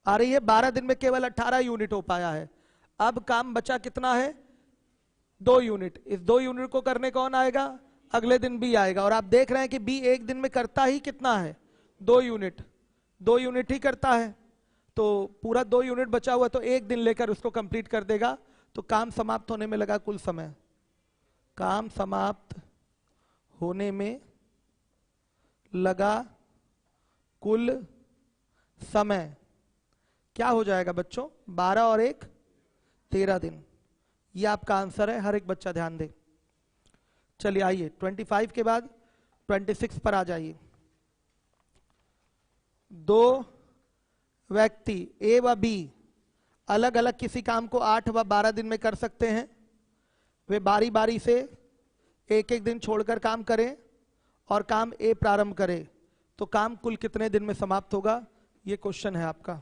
आ रही है? 12 दिन में केवल 18 यूनिट हो पाया है। अब काम बचा कितना है? 2 यूनिट। इस 2 यूनिट को करने कौन आएगा? अगले दिन बी आएगा। और आप देख रहे हैं कि बी 1 दिन में करता ही कितना है? 2 यूनिट। 2 यूनिट ही करता है, तो पूरा 2 यूनिट बचा हुआ, तो 1 दिन लेकर उसको कंप्लीट कर देगा। तो काम समाप्त होने में लगा कुल समय, काम समाप्त होने में लगा कुल समय क्या हो जाएगा बच्चों? 12 और 1 13 दिन। ये आपका आंसर है, हर एक बच्चा ध्यान दे। चलिए आइए 25 के बाद 26 पर आ जाइए। 2 व्यक्ति ए व बी अलग अलग किसी काम को 8 व 12 दिन में कर सकते हैं। वे बारी बारी से एक एक दिन छोड़कर काम करें और काम ए प्रारंभ करें, तो काम कुल कितने दिन में समाप्त होगा? ये क्वेश्चन है आपका।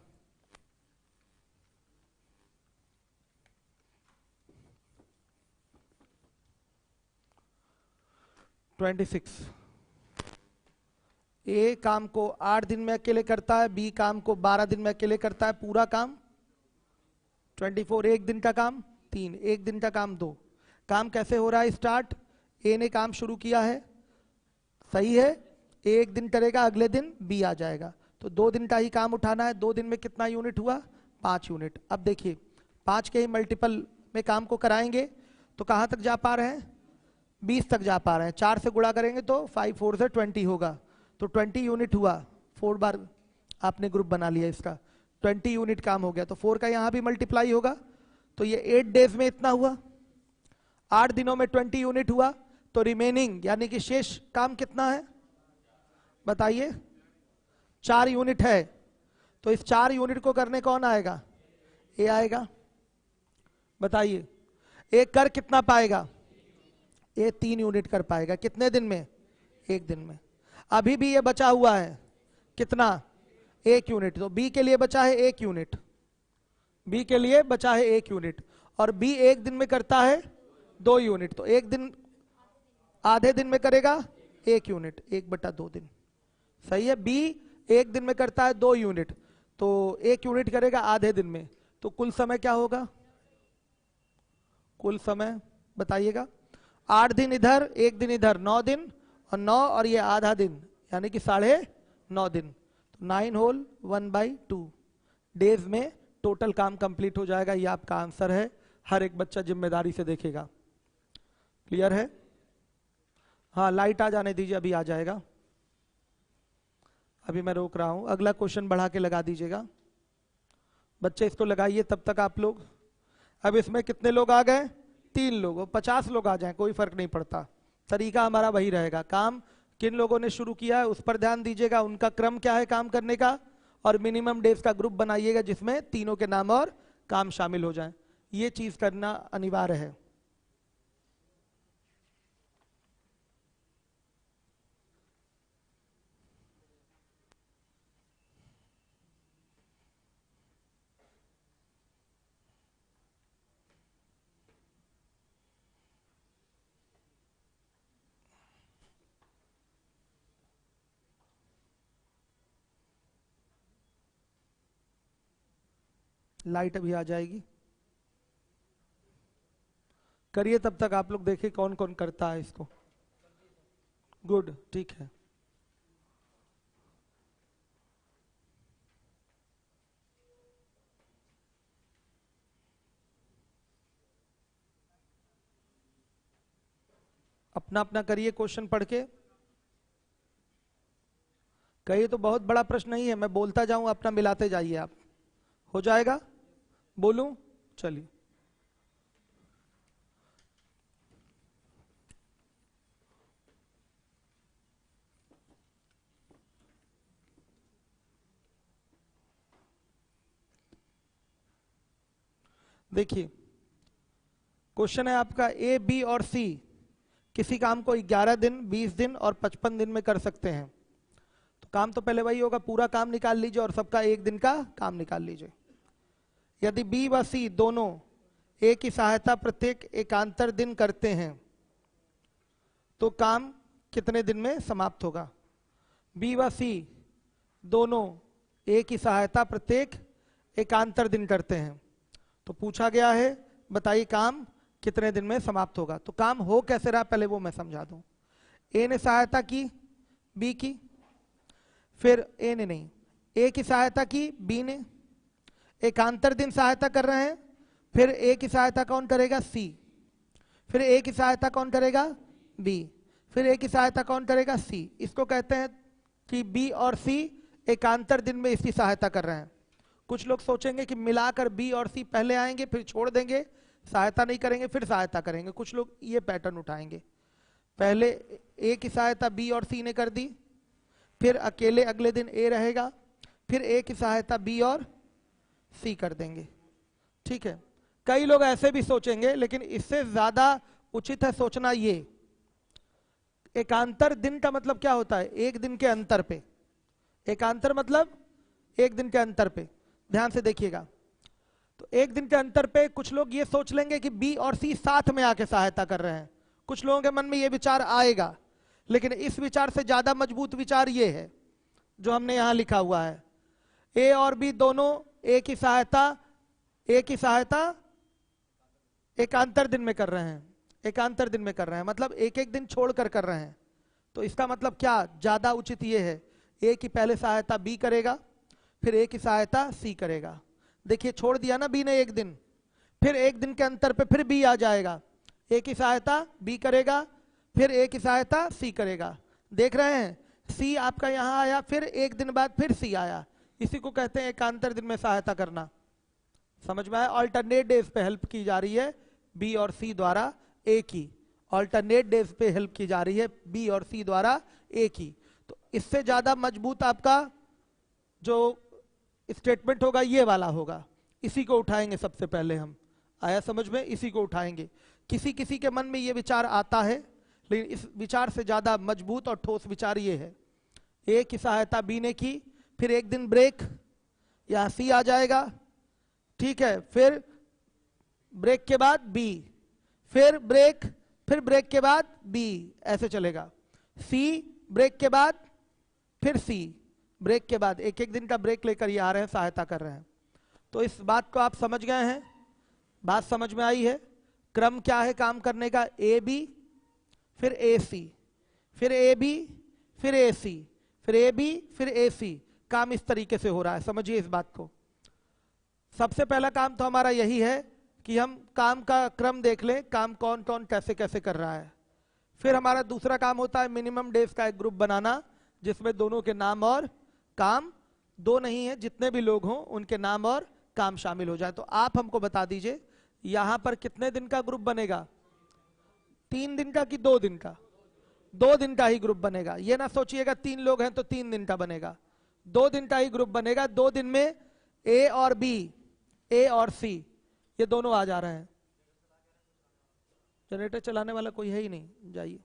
ए काम को 8 दिन में अकेले करता है, बी काम को 12 दिन में अकेले करता है, पूरा काम 24, एक दिन का काम 3, एक दिन का काम 2। काम कैसे हो रहा है स्टार्ट? ए ने काम शुरू किया है, सही है, एक दिन करेगा, अगले दिन बी आ जाएगा, तो 2 दिन का ही काम उठाना है। 2 दिन में कितना यूनिट हुआ? 5 यूनिट। अब देखिए 5 के ही मल्टीपल में काम को कराएंगे तो कहाँ तक जा पा रहे हैं? 20 तक जा पा रहे हैं। 4 से गुणा करेंगे तो 5 4 से 20 होगा, तो 20 यूनिट हुआ। 4 बार आपने ग्रुप बना लिया इसका, 20 यूनिट काम हो गया, तो 4 का यहाँ भी मल्टीप्लाई होगा, तो ये 8 डेज में इतना हुआ, 8 दिनों में 20 यूनिट हुआ। तो रिमेनिंग यानी कि शेष काम कितना है बताइए? 4 यूनिट है। तो इस 4 यूनिट को करने कौन आएगा? ए आएगा। बताइए ए कर कितना पाएगा? ए 3 यूनिट कर पाएगा। कितने दिन में? 1 दिन में। अभी भी ये बचा हुआ है कितना? 1 यूनिट। तो बी के लिए बचा है 1 यूनिट, बी के लिए बचा है 1 यूनिट, और बी 1 दिन में करता है 2 यूनिट, तो 1 दिन आधे दिन में करेगा 1 यूनिट, 1/2 दिन, सही है। बी 1 दिन में करता है 2 यूनिट, तो 1 यूनिट करेगा आधे दिन में, तो कुल समय क्या होगा? कुल समय बताइएगा। 8 दिन इधर, 1 दिन इधर, 9 दिन, और 9 और ये आधा दिन यानी कि 9.5 दिन, तो 9 होल 1/2 डेज में टोटल काम कंप्लीट हो जाएगा। ये आपका आंसर है। हर एक बच्चा जिम्मेदारी से देखेगा। क्लियर है? हाँ, लाइट आ जाने दीजिए, अभी आ जाएगा, अभी मैं रोक रहा हूं। अगला क्वेश्चन बढ़ा के लगा दीजिएगा बच्चे, इसको लगाइए तब तक आप लोग। अब इसमें कितने लोग आ गए? 3 लोग। 50 लोग आ जाएं, कोई फर्क नहीं पड़ता, तरीका हमारा वही रहेगा। काम किन लोगों ने शुरू किया है उस पर ध्यान दीजिएगा, उनका क्रम क्या है काम करने का, और मिनिमम डेज का ग्रुप बनाइएगा जिसमें तीनों के नाम और काम शामिल हो जाएं। ये चीज करना अनिवार्य है। लाइट अभी आ जाएगी, करिए तब तक आप लोग, देखिए कौन कौन करता है इसको। गुड, ठीक है। अपना अपना करिए क्वेश्चन पढ़ के। कहिए तो बहुत बड़ा प्रश्न नहीं है, मैं बोलता जाऊं, अपना मिलाते जाइए आप, हो जाएगा। बोलूं? चलिए। देखिए क्वेश्चन है आपका, ए बी और सी किसी काम को 11 दिन, 20 दिन और 55 दिन में कर सकते हैं। तो काम तो पहले वही होगा, पूरा काम निकाल लीजिए और सबका 1 दिन का काम निकाल लीजिए। यदि बी व सी दोनों ए की सहायता प्रत्येक एकांतर दिन करते हैं तो काम कितने दिन में समाप्त होगा? बी व सी दोनों ए की सहायता प्रत्येक एकांतर दिन करते हैं, तो पूछा गया है बताइए काम कितने दिन में समाप्त होगा। तो काम हो कैसे रहा पहले वो मैं समझा दूं। ए ने सहायता की बी की, फिर ए ने नहीं, ए की सहायता की बी ने, एकांतर दिन सहायता कर रहे हैं, फिर ए की सहायता कौन करेगा? सी, फिर ए की सहायता कौन करेगा? बी, फिर ए की सहायता कौन करेगा? सी। इसको कहते हैं कि बी और सी एकांतर दिन में इसकी सहायता कर रहे हैं। कुछ लोग सोचेंगे कि मिलाकर बी और सी पहले आएंगे फिर छोड़ देंगे, सहायता नहीं करेंगे फिर सहायता करेंगे। कुछ लोग ये पैटर्न उठाएंगे, पहले ए की सहायता बी और सी ने कर दी, फिर अकेले अगले दिन ए रहेगा, फिर ए की सहायता बी और सी कर देंगे। ठीक है, कई लोग ऐसे भी सोचेंगे, लेकिन इससे ज्यादा उचित है सोचना ये, एकांतर दिन का मतलब क्या होता है? 1 दिन के अंतर पे। एकांतर मतलब 1 दिन के अंतर पे, ध्यान से देखिएगा। तो 1 दिन के अंतर पे कुछ लोग ये सोच लेंगे कि बी और सी साथ में आके सहायता कर रहे हैं, कुछ लोगों के मन में ये विचार आएगा, लेकिन इस विचार से ज्यादा मजबूत विचार ये है जो हमने यहां लिखा हुआ है, ए और बी दोनों एक ही सहायता एकांतर दिन में कर रहे हैं, एकांतर दिन में कर रहे हैं, मतलब एक एक दिन छोड़कर कर रहे हैं। तो इसका मतलब क्या, ज्यादा उचित ये है ए की पहले सहायता बी करेगा, फिर ए की सहायता सी करेगा। देखिए छोड़ दिया ना बी ने एक दिन, फिर एक दिन के अंतर पे फिर बी आ जाएगा, ए की सहायता बी करेगा, फिर ए की सहायता सी करेगा। देख रहे हैं, सी आपका यहां आया, फिर एक दिन बाद फिर सी आया। इसी को कहते हैं एकांतर दिन में सहायता करना। समझ में आया? ऑल्टरनेट डेज पे हेल्प की जा रही है बी और सी द्वारा ए की, ऑल्टरनेट डेज पे हेल्प की जा रही है बी और सी द्वारा ए की। तो इससे ज्यादा मजबूत आपका जो स्टेटमेंट होगा ये वाला होगा। इसी को उठाएंगे सबसे पहले हम, आया समझ में? इसी को उठाएंगे। किसी किसी के मन में ये विचार आता है, लेकिन इस विचार से ज्यादा मजबूत और ठोस विचार ये है, ए की सहायता बी ने की, फिर एक दिन ब्रेक, यहां सी आ जाएगा, ठीक है, फिर ब्रेक के बाद बी, फिर ब्रेक के बाद बी, ऐसे चलेगा। सी ब्रेक के बाद फिर सी, ब्रेक के बाद एक एक दिन का ब्रेक लेकर ये आ रहे हैं, सहायता कर रहे हैं। तो इस बात को आप समझ गए हैं? बात समझ में आई है? क्रम क्या है काम करने का, ए बी फिर ए सी, फिर ए बी फिर ए सी, फिर ए बी फिर ए सी। काम इस तरीके से हो रहा है, समझिए इस बात को। सबसे पहला काम तो हमारा यही है कि हम काम का क्रम देख लें, काम कौन कौन कैसे कैसे कर रहा है। फिर हमारा दूसरा काम होता है मिनिमम डेज का एक ग्रुप बनाना, जिसमें दोनों के नाम और काम, दो नहीं है जितने भी लोग हों उनके नाम और काम शामिल हो जाए। तो आप हमको बता दीजिए यहां पर कितने दिन का ग्रुप बनेगा, 3 दिन का कि 2 दिन का? 2 दिन का ही ग्रुप बनेगा। ये ना सोचिएगा 3 लोग हैं तो 3 दिन का बनेगा, 2 दिन का ही ग्रुप बनेगा। 2 दिन में ए और बी, ए और सी, ये दोनों आ जा रहे हैं। जनरेटर चलाने वाला कोई है ही नहीं, जाइए।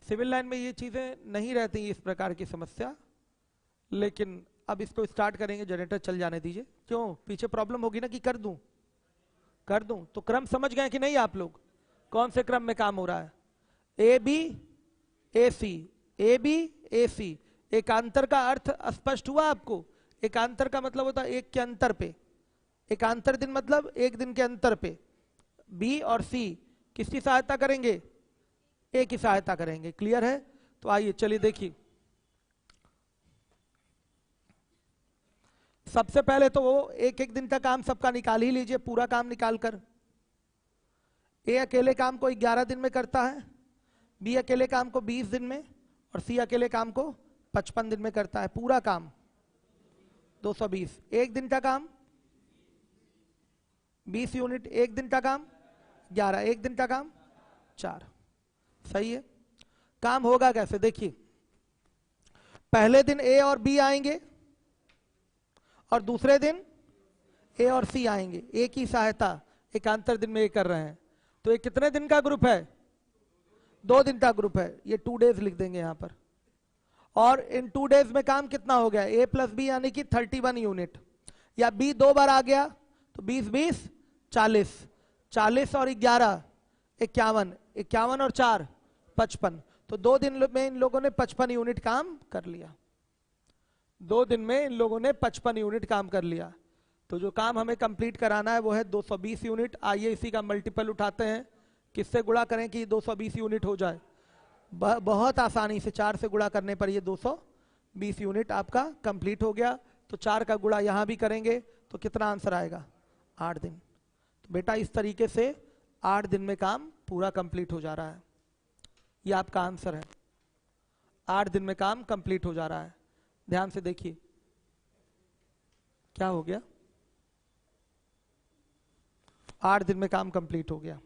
सिविल लाइन में ये चीजें नहीं रहती इस प्रकार की समस्या, लेकिन अब इसको स्टार्ट करेंगे, जनरेटर चल जाने दीजिए। क्यों, पीछे प्रॉब्लम होगी ना कि कर दूं? कर दूं। तो क्रम समझ गए कि नहीं आप लोग? कौन से क्रम में काम हो रहा है? ए बी ए सी, ए बी ए सी। एकांतर का अर्थ स्पष्ट हुआ आपको? एकांतर का मतलब होता है एक के अंतर पे, एकांतर दिन मतलब एक दिन के अंतर पे। बी और सी किसकी सहायता करेंगे? ए की सहायता करेंगे। क्लियर है? तो आइए चलिए देखिए, सबसे पहले तो वो एक एक दिन का काम सबका निकाल ही लीजिए, पूरा काम निकाल कर। ए अकेले काम को 11 दिन में करता है, बी अकेले काम को 20 दिन में, और सी अकेले काम को 55 दिन में करता है। पूरा काम 220। एक दिन का काम 20 यूनिट, एक दिन का काम 11, एक दिन का काम 4। सही है? काम होगा कैसे देखिए, पहले दिन ए और बी आएंगे और दूसरे दिन ए और सी आएंगे। ए की सहायता एकांतर दिन में ये कर रहे हैं। तो ये कितने दिन का ग्रुप है? 2 दिन का ग्रुप है। ये 2 डेज लिख देंगे यहां पर। और इन 2 डेज में काम कितना हो गया? ए प्लस बी यानी कि 31 यूनिट, या बी 2 बार आ गया तो 20 20 40, 40 और 11 51, 51 और 4 55। तो 2 दिन में इन लोगों ने 55 यूनिट काम कर लिया। 2 दिन में इन लोगों ने 55 यूनिट काम कर लिया। तो जो काम हमें कंप्लीट कराना है वो है 220 यूनिट। आइए इसी का मल्टीपल उठाते हैं, किससे गुणा करें कि 220 यूनिट हो जाए? बहुत आसानी से 4 से गुणा करने पर ये 220 यूनिट आपका कंप्लीट हो गया। तो 4 का गुणा यहां भी करेंगे तो कितना आंसर आएगा? 8 दिन। तो बेटा इस तरीके से 8 दिन में काम पूरा कंप्लीट हो जा रहा है। ये आपका आंसर है, 8 दिन में काम कंप्लीट हो जा रहा है। ध्यान से देखिए क्या हो गया, 8 दिन में काम कंप्लीट हो गया।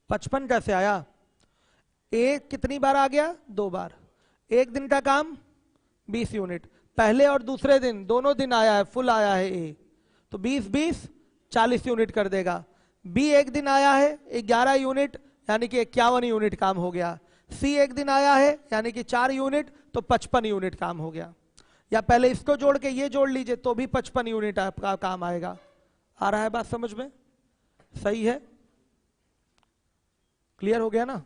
पचपन कैसे आया? ए कितनी बार आ गया? 2 बार। एक दिन का काम 20 यूनिट, पहले और दूसरे दिन दोनों दिन आया है, फुल आया है ए, तो 20 20 40 यूनिट कर देगा। बी एक दिन आया है 11 यूनिट, यानी कि 51 यूनिट काम हो गया। सी एक दिन आया है यानी कि 4 यूनिट, तो 55 यूनिट काम हो गया। या पहले इसको जोड़ के ये जोड़ लीजिए तो भी 55 यूनिट आपका काम आएगा। आ रहा है बात समझ में? सही है, क्लियर हो गया ना?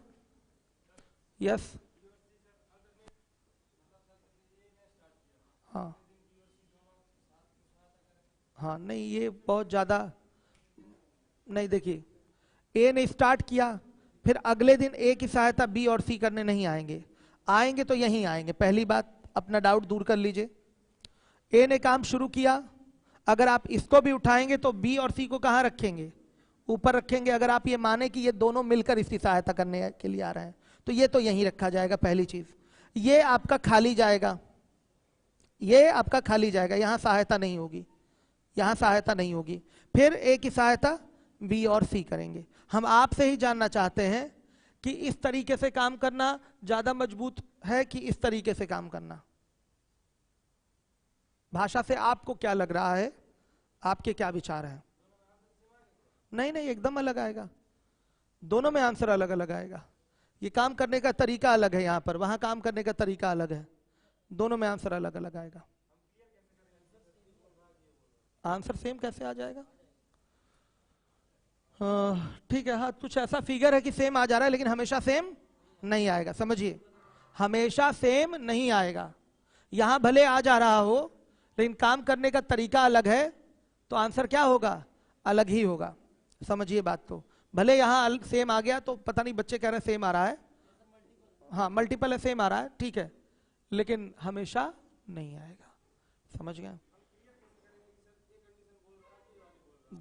यस, हाँ हाँ, नहीं ये बहुत ज्यादा नहीं। देखिए, ए ने स्टार्ट किया, फिर अगले दिन ए की सहायता बी और सी करने नहीं आएंगे, आएंगे तो यहीं आएंगे। पहली बात अपना डाउट दूर कर लीजिए। ए ने काम शुरू किया, अगर आप इसको भी उठाएंगे तो बी और सी को कहां रखेंगे? ऊपर रखेंगे। अगर आप ये माने कि ये दोनों मिलकर इसकी सहायता करने के लिए आ रहे हैं तो ये तो यहीं रखा जाएगा। पहली चीज, ये आपका खाली जाएगा, ये आपका खाली जाएगा, यहां सहायता नहीं होगी, यहां सहायता नहीं होगी। फिर ए की सहायता बी और सी करेंगे। हम आपसे ही जानना चाहते हैं कि इस तरीके से काम करना ज्यादा मजबूत है कि इस तरीके से काम करना? भाषा से आपको क्या लग रहा है, आपके क्या विचार हैं? नहीं नहीं, एकदम अलग आएगा, दोनों में आंसर अलग अलग आएगा। ये काम करने का तरीका अलग है, यहां पर वहां काम करने का तरीका अलग है, दोनों में आंसर अलग अलग आएगा। आंसर सेम कैसे आ जाएगा? ठीक है, हाँ कुछ ऐसा फिगर है कि सेम आ जा रहा है, लेकिन हमेशा सेम नहीं आएगा। समझिए, हमेशा सेम नहीं आएगा। यहां भले आ जा रहा हो, लेकिन काम करने का तरीका अलग है, तो आंसर क्या होगा? अलग ही होगा। समझिए बात को। भले यहां सेम आ गया तो पता नहीं, बच्चे कह रहे हैं सेम आ रहा है, हाँ मल्टीपल है, सेम आ रहा है, ठीक है, लेकिन हमेशा नहीं आएगा। समझ गए?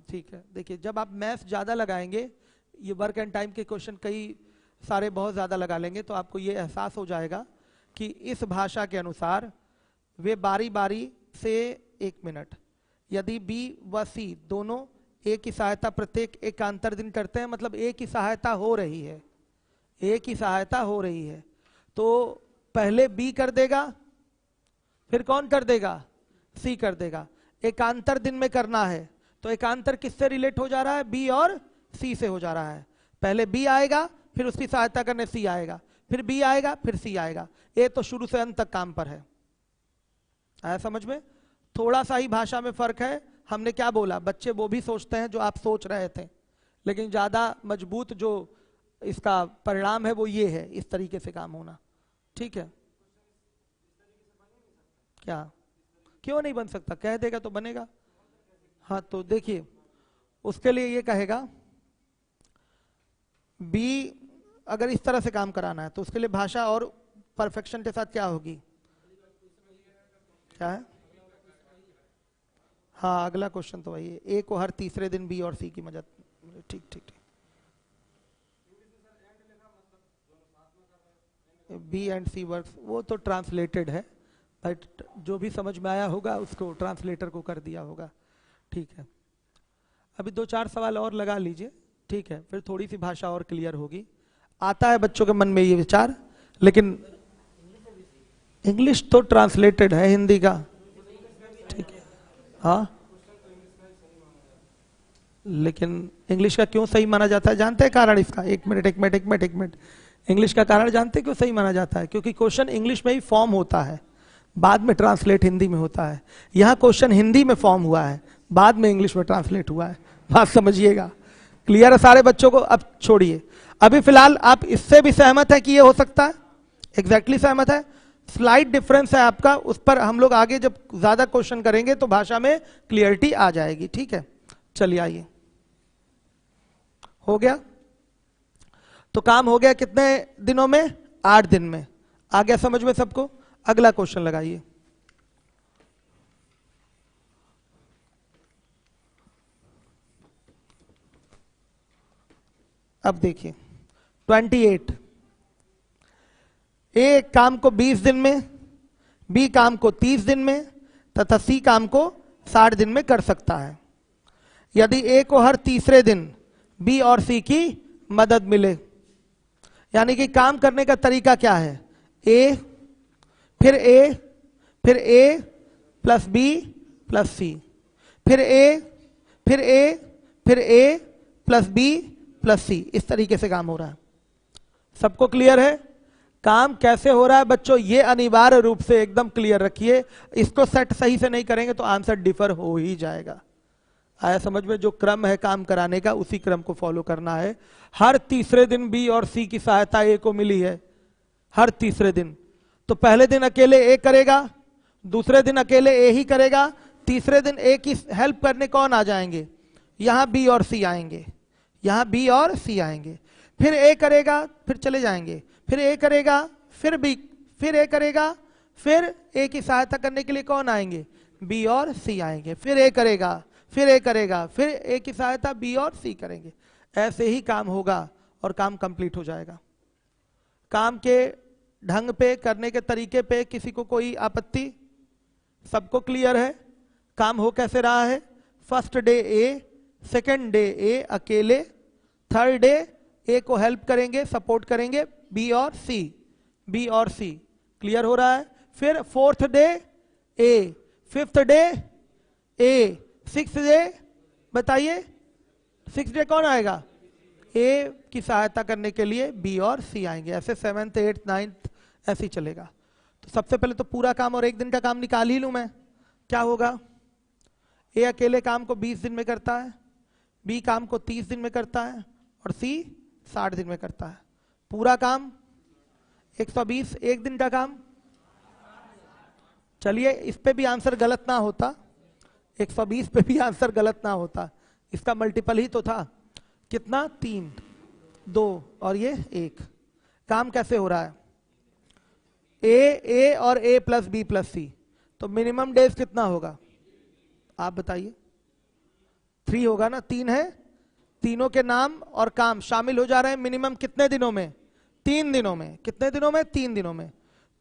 ठीक है, देखिए जब आप मैथ्स ज्यादा लगाएंगे, ये वर्क एंड टाइम के क्वेश्चन कई सारे बहुत ज्यादा लगा लेंगे, तो आपको ये एहसास हो जाएगा कि इस भाषा के अनुसार वे बारी बारी से 1 मिनट, यदि बी व सी दोनों ए की सहायता प्रत्येक एकांतर दिन करते हैं, मतलब ए की सहायता हो रही है, ए की सहायता हो रही है, तो पहले बी कर देगा, फिर कौन कर देगा? सी कर देगा। एकांतर दिन में करना है, तो एकांतर किससे रिलेट हो जा रहा है? बी और सी से हो जा रहा है। पहले बी आएगा, फिर उसकी सहायता करने सी आएगा, फिर बी आएगा, फिर सी आएगा। ए तो शुरू से अंत तक काम पर है। आया समझ में? थोड़ा सा ही भाषा में फर्क है। हमने क्या बोला, बच्चे वो भी सोचते हैं जो आप सोच रहे थे, लेकिन ज्यादा मजबूत जो इसका परिणाम है वो ये है, इस तरीके से काम होना। ठीक है? क्या? क्यों नहीं बन सकता? कह देगा तो बनेगा। हाँ तो देखिए, उसके लिए ये कहेगा बी, अगर इस तरह से काम कराना है तो उसके लिए भाषा और परफेक्शन के साथ क्या होगी? क्या है? हाँ अगला क्वेश्चन तो वही है, ए को हर तीसरे दिन बी और सी की मदद। ठीक ठीक ठीक, बी एंड सी वर्क्स, वो तो ट्रांसलेटेड है, बट जो भी समझ में आया होगा उसको ट्रांसलेटर को कर दिया होगा। ठीक है, अभी 2-4 सवाल और लगा लीजिए, ठीक है, फिर थोड़ी सी भाषा और क्लियर होगी। आता है बच्चों के मन में ये विचार, लेकिन इंग्लिश तो ट्रांसलेटेड है हिंदी का, ठीक है, हाँ, लेकिन इंग्लिश का क्यों सही माना जाता है जानते हैं कारण इसका? एक मिनट, इंग्लिश का कारण जानते हैं क्यों सही माना जाता है? क्योंकि क्वेश्चन इंग्लिश में ही फॉर्म होता है, बाद में ट्रांसलेट हिंदी में होता है। यहाँ क्वेश्चन हिंदी में फॉर्म हुआ है, बाद में इंग्लिश में ट्रांसलेट हुआ है। बात समझिएगा, क्लियर है सारे बच्चों को? अब छोड़िए, अभी फिलहाल आप इससे भी सहमत है कि ये हो सकता है? एग्जैक्टली सहमत है। स्लाइड डिफरेंस है आपका, उस पर हम लोग आगे जब ज्यादा क्वेश्चन करेंगे तो भाषा में क्लियरिटी आ जाएगी। ठीक है, चलिए आइए, हो गया? तो काम हो गया कितने दिनों में? 8 दिन में। आ गया समझ में सबको? अगला क्वेश्चन लगाइए। अब देखिए 28, ए काम को 20 दिन में, बी काम को 30 दिन में तथा सी काम को 60 दिन में कर सकता है। यदि ए को हर तीसरे दिन बी और सी की मदद मिले, यानी कि काम करने का तरीका क्या है? ए फिर ए प्लस बी प्लस सी, फिर ए प्लस बी प्लस सी, इस तरीके से काम हो रहा है। सबको क्लियर है? काम कैसे हो रहा है बच्चों, ये अनिवार्य रूप से एकदम क्लियर रखिए। इसको सेट सही से नहीं करेंगे तो आंसर डिफर हो ही जाएगा। आया समझ में? जो क्रम है काम कराने का उसी क्रम को फॉलो करना है। हर तीसरे दिन बी और सी की सहायता ए को मिली है, हर तीसरे दिन। तो पहले दिन अकेले ए करेगा, दूसरे दिन अकेले ए ही करेगा, तीसरे दिन ए की हेल्प करने कौन आ जाएंगे? यहां बी और सी आएंगे, यहां बी और सी आएंगे। फिर ए करेगा, फिर चले जाएंगे, फिर ए करेगा, फिर बी, फिर ए करेगा, फिर ए की सहायता करने के लिए कौन आएंगे? बी और सी आएंगे। फिर ए करेगा, फिर ए करेगा, फिर ए की सहायता बी और सी करेंगे। ऐसे ही काम होगा और काम कंप्लीट हो जाएगा। काम के ढंग पे, करने के तरीके पे किसी को कोई आपत्ति? सबको क्लियर है? काम हो कैसे रहा है? फर्स्ट डे ए, सेकेंड डे ए अकेले, थर्ड डे ए को हेल्प करेंगे, सपोर्ट करेंगे बी और सी, बी और सी। क्लियर हो रहा है? फिर फोर्थ डे ए, फिफ्थ डे ए, सिक्स डे बताइए, सिक्स डे कौन आएगा? ए की सहायता करने के लिए बी और सी आएंगे। ऐसे सेवेंथ, एट्थ, नाइन्थ ऐसे ही चलेगा। तो सबसे पहले तो पूरा काम और एक दिन का काम निकाल ही लूं मैं। क्या होगा? ए अकेले काम को 20 दिन में करता है, बी काम को 30 दिन में करता है और सी 60 दिन में करता है। पूरा काम 120, एक दिन का काम। चलिए इस पे भी आंसर गलत ना होता, 120 पे भी आंसर गलत ना होता, इसका मल्टीपल ही तो था। कितना? 3, 2 और ये 1। काम कैसे हो रहा है? ए और ए प्लस बी प्लस सी, तो मिनिमम डेज कितना होगा आप बताइए? 3 होगा ना, 3 है। तीनों के नाम और काम शामिल हो जा रहे हैं मिनिमम कितने दिनों में? 3 दिनों में। कितने दिनों में? 3 दिनों में।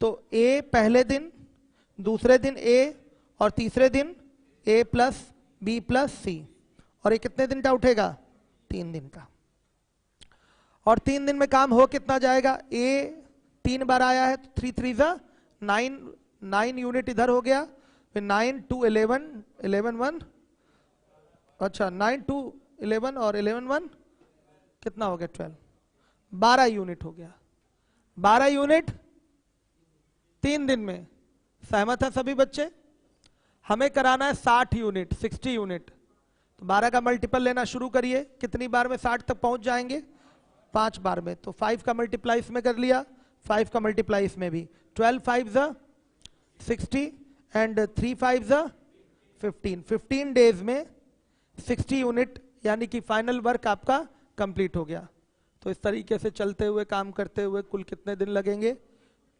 तो ए पहले दिन, दूसरे दिन ए और तीसरे दिन ए प्लस बी प्लस सी। और ये कितने दिन का उठेगा? 3 दिन का। और 3 दिन में काम हो कितना जाएगा? ए 3 बार आया है तो 3 3 जा 9, 9 यूनिट इधर हो गया। फिर 9 2 11, 11 1, अच्छा 9 2 11 और 11 1 कितना हो गया? 12, 12 यूनिट हो गया। 12 यूनिट 3 दिन में। सहमत है सभी बच्चे? हमें कराना है 60 यूनिट, 60 यूनिट। तो 12 का मल्टीपल लेना शुरू करिए। कितनी बार में 60 तक पहुंच जाएंगे? 5 बार में। तो 5 का मल्टीप्लाई इसमें कर लिया, 5 का मल्टीप्लाई इसमें भी। 12 5 जा 60 एंड 3 5 जा 15। 15 डेज में 60 यूनिट यानी कि फाइनल वर्क आपका कंप्लीट हो गया। तो इस तरीके से चलते हुए काम करते हुए कुल कितने दिन लगेंगे?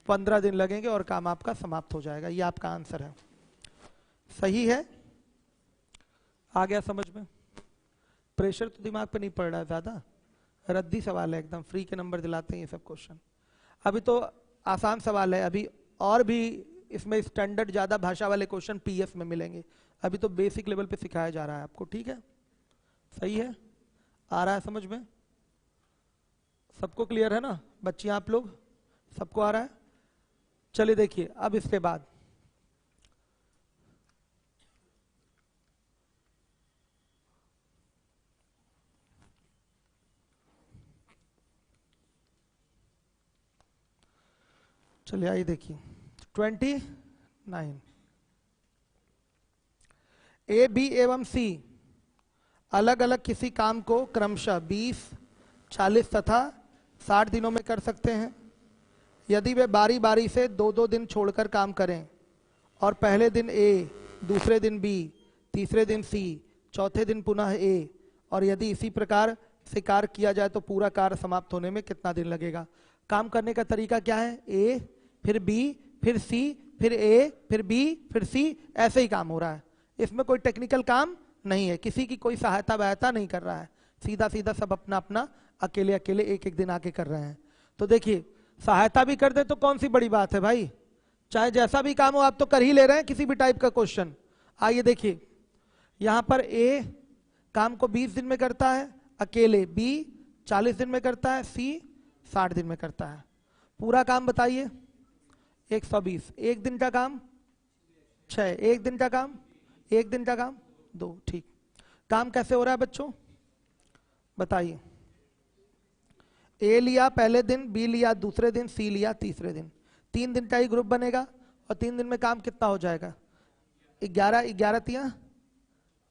15 दिन लगेंगे और काम आपका समाप्त हो जाएगा। ये आपका आंसर है। सही है? आ गया समझ में? प्रेशर तो दिमाग पे नहीं पड़ रहा है ज्यादा, रद्दी सवाल है एकदम, फ्री के नंबर दिलाते हैं ये सब क्वेश्चन। अभी तो आसान सवाल है, अभी और भी इसमें स्टैंडर्ड ज्यादा भाषा वाले क्वेश्चन पीएस में मिलेंगे। अभी तो बेसिक लेवल पे सिखाया जा रहा है आपको। ठीक है? सही है? आ रहा है समझ में? सबको क्लियर है ना बच्चियां? आप लोग सबको आ रहा है? चलिए देखिए अब इसके बाद चलिए आइए देखिए 29। ए बी एवं सी अलग अलग किसी काम को क्रमशः 20, 40 तथा 60 दिनों में कर सकते हैं। यदि वे बारी बारी से 2-2 दिन छोड़कर काम करें और पहले दिन ए, दूसरे दिन बी, तीसरे दिन सी, चौथे दिन पुनः ए, और यदि इसी प्रकार से कार्य किया जाए तो पूरा कार्य समाप्त होने में कितना दिन लगेगा? काम करने का तरीका क्या है? ए फिर बी फिर सी फिर ए फिर बी फिर सी, ऐसे ही काम हो रहा है। इसमें कोई टेक्निकल काम नहीं है, किसी की कोई सहायता वहायता नहीं कर रहा है, सीधा सीधा सब अपना अपना अकेले अकेले एक एक दिन आके कर रहे हैं। तो देखिए सहायता भी कर दे तो कौन सी बड़ी बात है भाई, चाहे जैसा भी काम हो आप तो कर ही ले रहे हैं किसी भी टाइप का क्वेश्चन। आइए देखिए यहां पर ए काम को 20 दिन में करता है अकेले, बी 40 दिन में करता है, सी 60 दिन में करता है। पूरा काम बताइए 120। एक दिन का काम 6, एक दिन का काम, एक दिन का काम 2। ठीक, काम कैसे हो रहा है बच्चों बताइए? ए लिया पहले दिन, बी लिया दूसरे दिन, सी लिया तीसरे दिन, 3 दिन का ही ग्रुप बनेगा और 3 दिन में काम कितना हो जाएगा? 11 तिया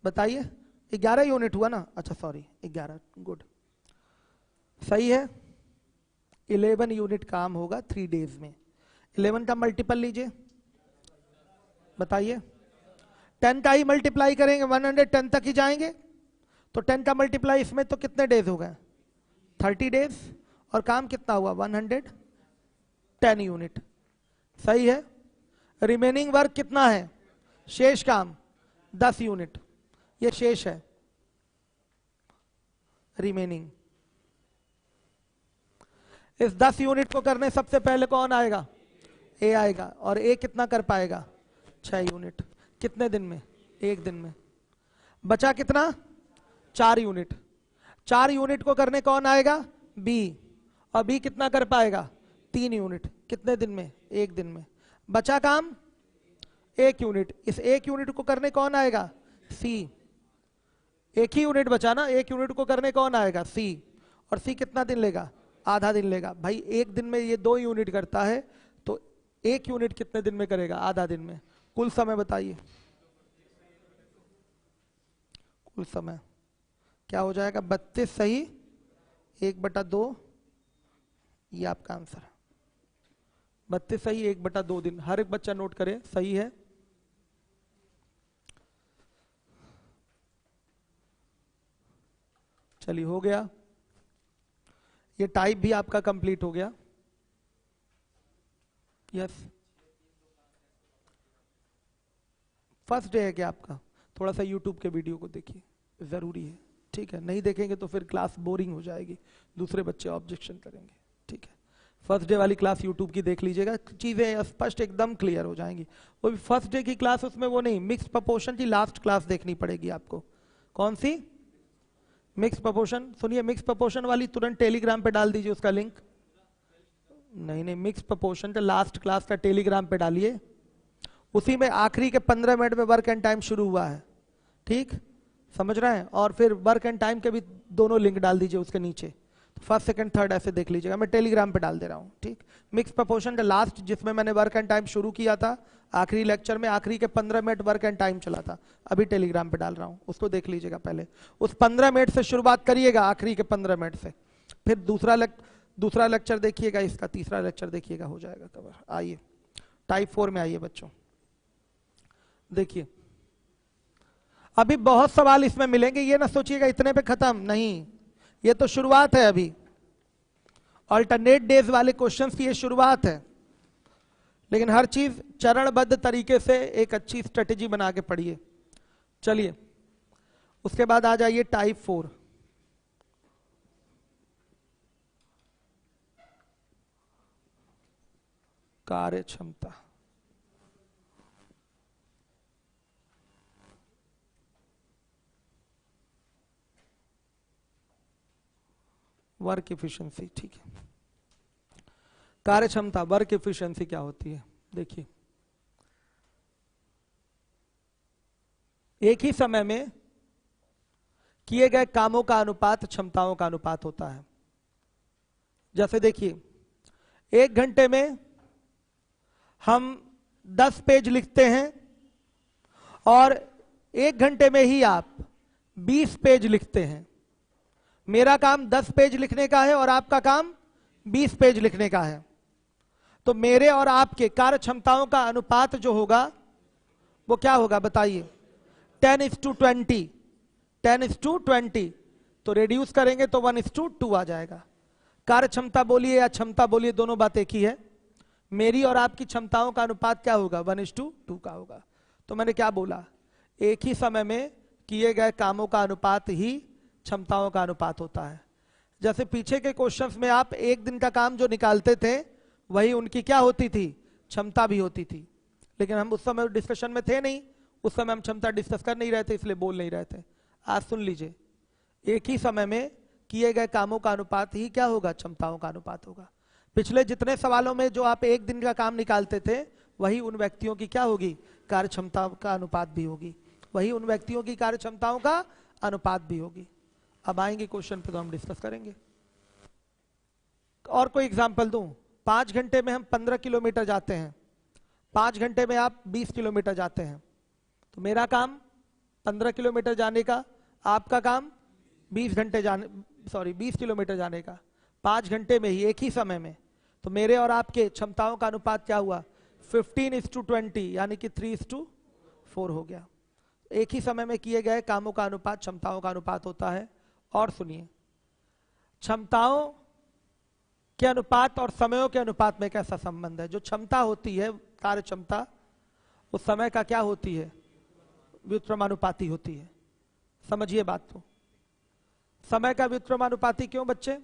बताइए, 11 यूनिट हुआ ना? अच्छा सॉरी 11, गुड सही है। 11 यूनिट काम होगा 3 डेज में। 11 का मल्टीपल लीजिए, बताइए। 10 का ही मल्टीप्लाई करेंगे, 110 तक ही जाएंगे, तो 10 का मल्टीप्लाई इसमें तो कितने डेज हो गए? 30 डेज। और काम कितना हुआ? 110 यूनिट। सही है। रिमेनिंग वर्क कितना है? शेष काम 10 यूनिट, ये शेष है रिमेनिंग। इस 10 यूनिट को करने सबसे पहले कौन आएगा? ए आएगा। और ए कितना कर पाएगा? 6 यूनिट। कितने दिन में? 1 दिन में। बचा कितना? 4 यूनिट। 4 यूनिट को करने कौन आएगा? बी। और बी कितना कर पाएगा? 3 यूनिट। कितने दिन में? 1 दिन में। बचा काम 1 यूनिट। इस 1 यूनिट को करने कौन आएगा? सी। 1 ही यूनिट बचा ना, 1 यूनिट को करने कौन आएगा? सी। और सी कितना दिन लेगा? आधा दिन लेगा। भाई 1 दिन में ये 2 यूनिट करता है, तो 1 यूनिट कितने दिन में करेगा? आधा दिन में। कुल समय बताइए, कुल समय क्या हो जाएगा? 32 सही, 1/2, ये आपका आंसर। 32 सही, 1/2 दिन। हर एक बच्चा नोट करे, सही है। चलिए हो गया, ये टाइप भी आपका कंप्लीट हो गया। यस, फर्स्ट डे है क्या आपका? थोड़ा सा यूट्यूब के वीडियो को देखिए, जरूरी है। ठीक है, नहीं देखेंगे तो फिर क्लास बोरिंग हो जाएगी, दूसरे बच्चे ऑब्जेक्शन करेंगे। ठीक है, फर्स्ट डे वाली क्लास यूट्यूब की देख लीजिएगा, चीजें स्पष्ट एकदम क्लियर हो जाएंगी। वो भी फर्स्ट डे की क्लास, उसमें वो नहीं, मिक्स प्रपोर्शन की लास्ट क्लास देखनी पड़ेगी आपको। कौन सी? Mix proportion. सुनिए, मिक्स प्रपोर्शन वाली तुरंत टेलीग्राम पे डाल दीजिए उसका लिंक। नहीं नहीं, मिक्स प्रपोर्शन का लास्ट क्लास का टेलीग्राम पे डालिए, उसी में आखिरी के 15 मिनट में वर्क एंड टाइम शुरू हुआ है। ठीक, समझ रहे हैं? और फिर वर्क एंड टाइम के भी दोनों लिंक डाल दीजिए उसके नीचे, तो फर्स्ट सेकंड थर्ड ऐसे देख लीजिएगा। मैं टेलीग्राम पे डाल दे रहा हूँ। ठीक, मिक्स प्रपोर्शन का लास्ट, जिसमें मैंने वर्क एंड टाइम शुरू किया था आखिरी लेक्चर में, आखिरी के 15 मिनट वर्क एंड टाइम चला था, अभी टेलीग्राम पे डाल रहा हूँ, उसको देख लीजिएगा। पहले उस 15 मिनट से शुरुआत करिएगा, आखिरी के 15 मिनट से, फिर दूसरा लेक्चर देखिएगा, इसका तीसरा लेक्चर देखिएगा, हो जाएगा कवर। आइए टाइप 4 में आइए बच्चों, देखिए अभी बहुत सवाल इसमें मिलेंगे, ये ना सोचिएगा इतने पे खत्म, नहीं, ये तो शुरुआत है। अभी अल्टरनेट डेज वाले क्वेश्चंस की ये शुरुआत है, लेकिन हर चीज चरणबद्ध तरीके से एक अच्छी स्ट्रेटेजी बना के पढ़िए। चलिए उसके बाद आ जाइए टाइप 4। कार्य क्षमता। वर्क एफिशिएंसी, ठीक है। कार्य क्षमता, वर्क एफिशिएंसी क्या होती है? देखिए, एक ही समय में किए गए कामों का अनुपात क्षमताओं का अनुपात होता है। जैसे देखिए, 1 घंटे में हम 10 पेज लिखते हैं और 1 घंटे में ही आप 20 पेज लिखते हैं। मेरा काम 10 पेज लिखने का है और आपका काम 20 पेज लिखने का है, तो मेरे और आपके कार्य क्षमताओं का अनुपात जो होगा वो क्या होगा बताइए? 10:20। 10:20, तो रेड्यूस करेंगे तो 1:2 आ जाएगा। कार्य क्षमता बोलिए या क्षमता बोलिए, दोनों बात एक ही है। मेरी और आपकी क्षमताओं का अनुपात क्या होगा? 1:2 का होगा। तो मैंने क्या बोला? एक ही समय में किए गए कामों का अनुपात ही क्षमताओं का अनुपात होता है। जैसे पीछे के क्वेश्चंस में आप 1 दिन का काम जो निकालते थे, वही उनकी क्या होती थी? क्षमता भी होती थी। लेकिन हम उस समय डिस्कशन में थे नहीं, उस समय हम क्षमता डिस्कस कर नहीं रहे थे, इसलिए बोल नहीं रहे थे। आज सुन लीजिए, एक ही समय में किए गए कामों का अनुपात ही क्या होगा? क्षमताओं का अनुपात होगा। पिछले जितने सवालों में जो आप 1 दिन का काम निकालते थे, वही उन व्यक्तियों की क्या होगी? कार्य क्षमता का अनुपात भी होगी। वही उन व्यक्तियों की कार्य क्षमताओं का अनुपात भी होगी। अब आएंगे क्वेश्चन पे तो हम डिस्कस करेंगे। और कोई एग्जाम्पल दूं, 5 घंटे में हम 15 किलोमीटर जाते हैं, 5 घंटे में आप 20 किलोमीटर जाते हैं, तो मेरा काम 15 किलोमीटर जाने का, आपका काम 20 किलोमीटर जाने का, 5 घंटे में ही, एक ही समय में। तो मेरे और आपके क्षमताओं का अनुपात क्या हुआ? 15:20, यानी कि 3:4 हो गया। एक ही समय में किए गए कामों का अनुपात क्षमताओं का अनुपात होता है। और सुनिए, क्षमताओं के अनुपात और समयों के अनुपात में कैसा संबंध है? जो क्षमता होती है, कार्य क्षमता, उस समय का क्या होती है? व्युत्क्रमानुपाती होती है। समझिए बात को। समय का व्युत्क्रमानुपाती क्यों बच्चे?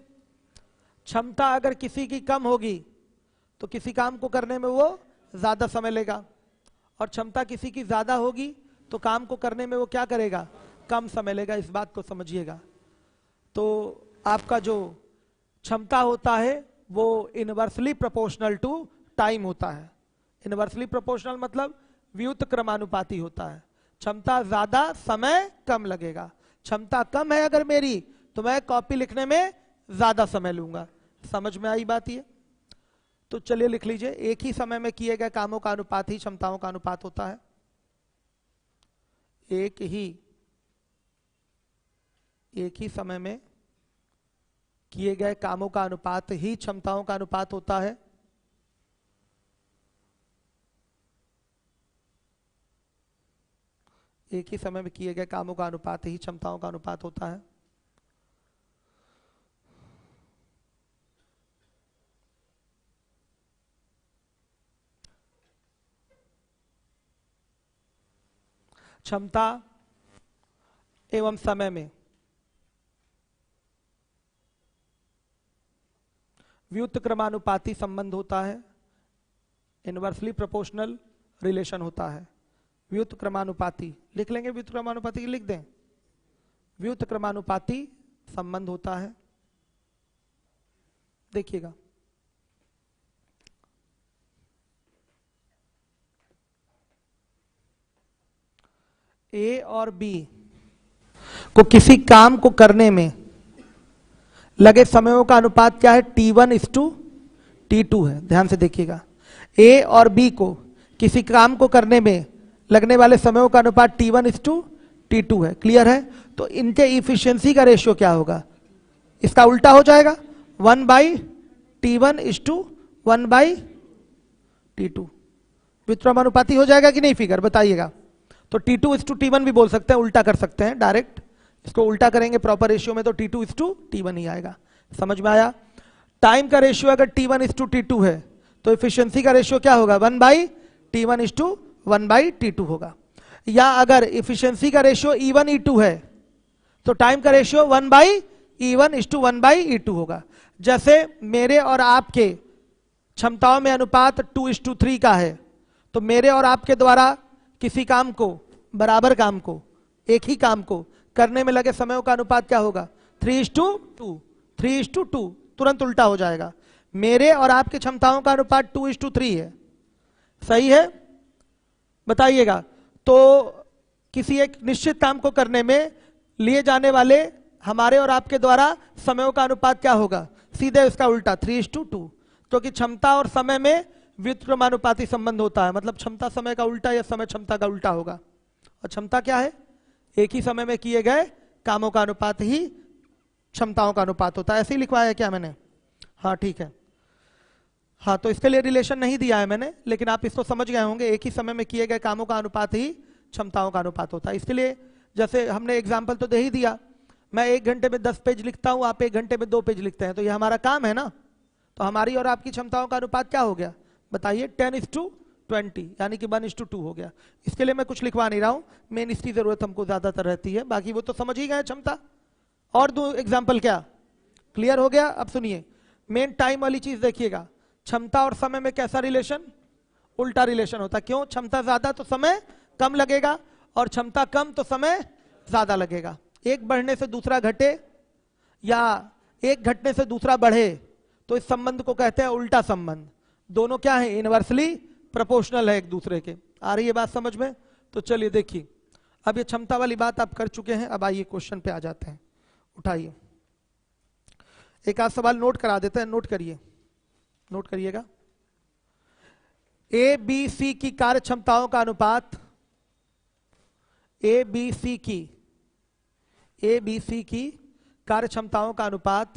क्षमता अगर किसी की कम होगी तो किसी काम को करने में वो ज्यादा समय लेगा, और क्षमता किसी की ज्यादा होगी तो काम को करने में वो क्या करेगा? कम समय लेगा। इस बात को समझिएगा। तो आपका जो क्षमता होता है वो इनवर्सली प्रोपोर्शनल टू टाइम होता है। इनवर्सली प्रोपोर्शनल मतलब व्युत्क्रमानुपाती होता है। क्षमता ज्यादा, समय कम लगेगा। क्षमता कम है अगर मेरी, तो मैं कॉपी लिखने में ज्यादा समय लूंगा। समझ में आई बात ये? तो चलिए लिख लीजिए, एक ही समय में किए गए कामों का अनुपात ही क्षमताओं का अनुपात होता है। एक ही समय में किए गए कामों का अनुपात ही क्षमताओं का अनुपात होता है। एक ही समय में किए गए कामों का अनुपात ही क्षमताओं का अनुपात होता है। क्षमता एवं समय में व्युत्क्रमानुपाती संबंध होता है। इनवर्सली प्रोपोर्शनल रिलेशन होता है। व्युत्क्रमानुपाती लिख लेंगे, व्युत्क्रमानुपाती लिख दें। व्युत्क्रमानुपाती संबंध होता है। देखिएगा, ए और बी को किसी काम को करने में लगे समयों का अनुपात क्या है? T1:T2 है। ध्यान से देखिएगा, ए और बी को किसी काम को करने में लगने वाले समयों का अनुपात T1:T2 है। क्लियर है? तो इनके इफिशियंसी का रेशियो क्या होगा? इसका उल्टा हो जाएगा, 1/T1:1/T2। व्युत्क्रमानुपाती हो जाएगा कि नहीं फिगर? बताइएगा। तो T2:T1 भी बोल सकते हैं, उल्टा कर सकते हैं डायरेक्ट। इसको उल्टा करेंगे प्रॉपर रेशियो में तो T2:T1 ही आएगा। समझ में आया? टाइम का रेशियो अगर T1:T2 है तो एफिशिएंसी का रेशियो क्या होगा? 1/T1:1/T2 होगा। या अगर एफिशिएंसी का रेशियो E1:E2 है तो टाइम का रेशियो 1/E1:1/E2 होगा। जैसे मेरे और आपके क्षमताओं में अनुपात 2:3 का है, तो मेरे और आपके द्वारा किसी काम को, बराबर काम को, एक ही काम को करने में लगे समयों का अनुपात क्या होगा? 3:2। 3:2 तुरंत उल्टा हो जाएगा। मेरे और आपके क्षमताओं का अनुपात 2:3 है। सही है? बताइएगा। तो किसी एक निश्चित काम को करने में लिए जाने वाले हमारे और आपके द्वारा समयों का अनुपात क्या होगा? सीधे इसका उल्टा, 3:2। क्योंकि क्षमता और समय में व्युत्क्रमानुपाती संबंध होता है। मतलब क्षमता समय का उल्टा या समय क्षमता का उल्टा होगा। और क्षमता क्या है? एक ही समय में किए गए कामों का अनुपात ही क्षमताओं का अनुपात होता है। ऐसे ही लिखवाया है क्या मैंने? हाँ ठीक है। हाँ, तो इसके लिए रिलेशन नहीं दिया है मैंने, लेकिन आप इसको समझ गए होंगे। एक ही समय में किए गए कामों का अनुपात ही क्षमताओं का अनुपात होता है। इसके लिए जैसे हमने एग्जाम्पल तो दे ही दिया, मैं 1 घंटे में 10 पेज लिखता हूं, आप 1 घंटे में 2 पेज लिखते हैं, तो ये हमारा काम है ना। तो हमारी और आपकी क्षमताओं का अनुपात क्या हो गया? बताइए, 10:20, यानी कि 1:2 हो गया। इसके लिए मैं कुछ लिखवा नहीं रहा हूं, मेन इसकी जरूरत हमको ज्यादातर रहती है, बाकी वो तो समझ ही गए क्षमता। और दो एग्जाम्पल क्या? क्लियर हो गया? अब सुनिए, मेन टाइम वाली चीज देखिएगा। क्षमता और समय में कैसा रिलेशन? उल्टा रिलेशन होता है। क्यों? क्षमता ज्यादा तो समय कम लगेगा, और क्षमता कम तो समय ज्यादा लगेगा। एक बढ़ने से दूसरा घटे या एक घटने से दूसरा बढ़े, तो इस संबंध को कहते हैं उल्टा संबंध। दोनों क्या है? इनवर्सली प्रोपोर्शनल है एक दूसरे के। आ रही है बात समझ में? तो चलिए देखिए, अब ये क्षमता वाली बात आप कर चुके हैं। अब आइए क्वेश्चन पे आ जाते हैं। उठाइए, एक आध सवाल नोट करा देते हैं, नोट करिए, नोट करिएगा। ए बी सी की कार्य क्षमताओं का अनुपात, ए बी सी की कार्य क्षमताओं का अनुपात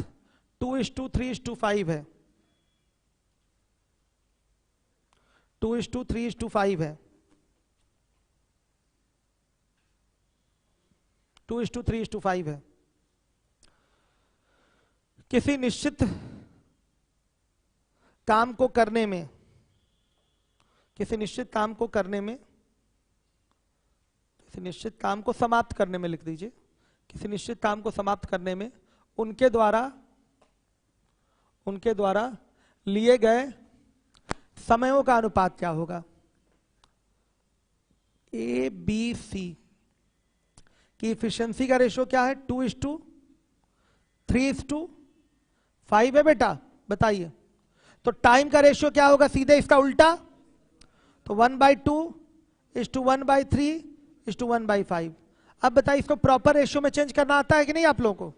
2:3:5 है, 2:3:5 है, 2:3:5 है। किसी निश्चित काम को करने में, किसी निश्चित काम को करने में, किसी निश्चित काम को समाप्त करने में, लिख दीजिए, किसी निश्चित काम को समाप्त करने में उनके द्वारा लिए गए समयों का अनुपात क्या होगा। ए बी सी की इफिशिएंसी का रेशियो क्या है, 2:3:5 है बेटा, बताइए। तो टाइम का रेशियो क्या होगा, सीधे इसका उल्टा, तो 1/2:1/3:1/5। अब बताइए इसको प्रॉपर रेशियो में चेंज करना आता है कि नहीं आप लोगों को।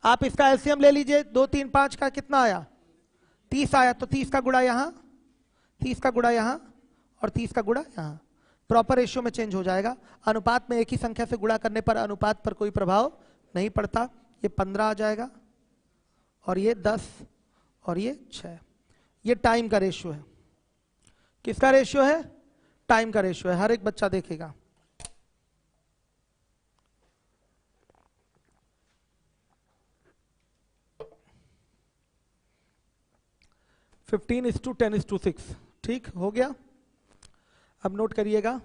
आप इसका एलसीएम ले लीजिए, 2 3 5 का कितना आया, 30 आया, तो 30 का गुणा यहां, 30 का गुणा यहां और 30 का गुणा यहां, प्रॉपर रेशियो में चेंज हो जाएगा। अनुपात में एक ही संख्या से गुणा करने पर अनुपात पर कोई प्रभाव नहीं पड़ता। ये 15 आ जाएगा और ये 10 और ये 6। ये टाइम का रेशियो है। किसका रेशियो है, टाइम का रेशियो है। हर एक बच्चा देखेगा। फिफ्टीन 10:6, ठीक हो गया। अब नोट करिएगा,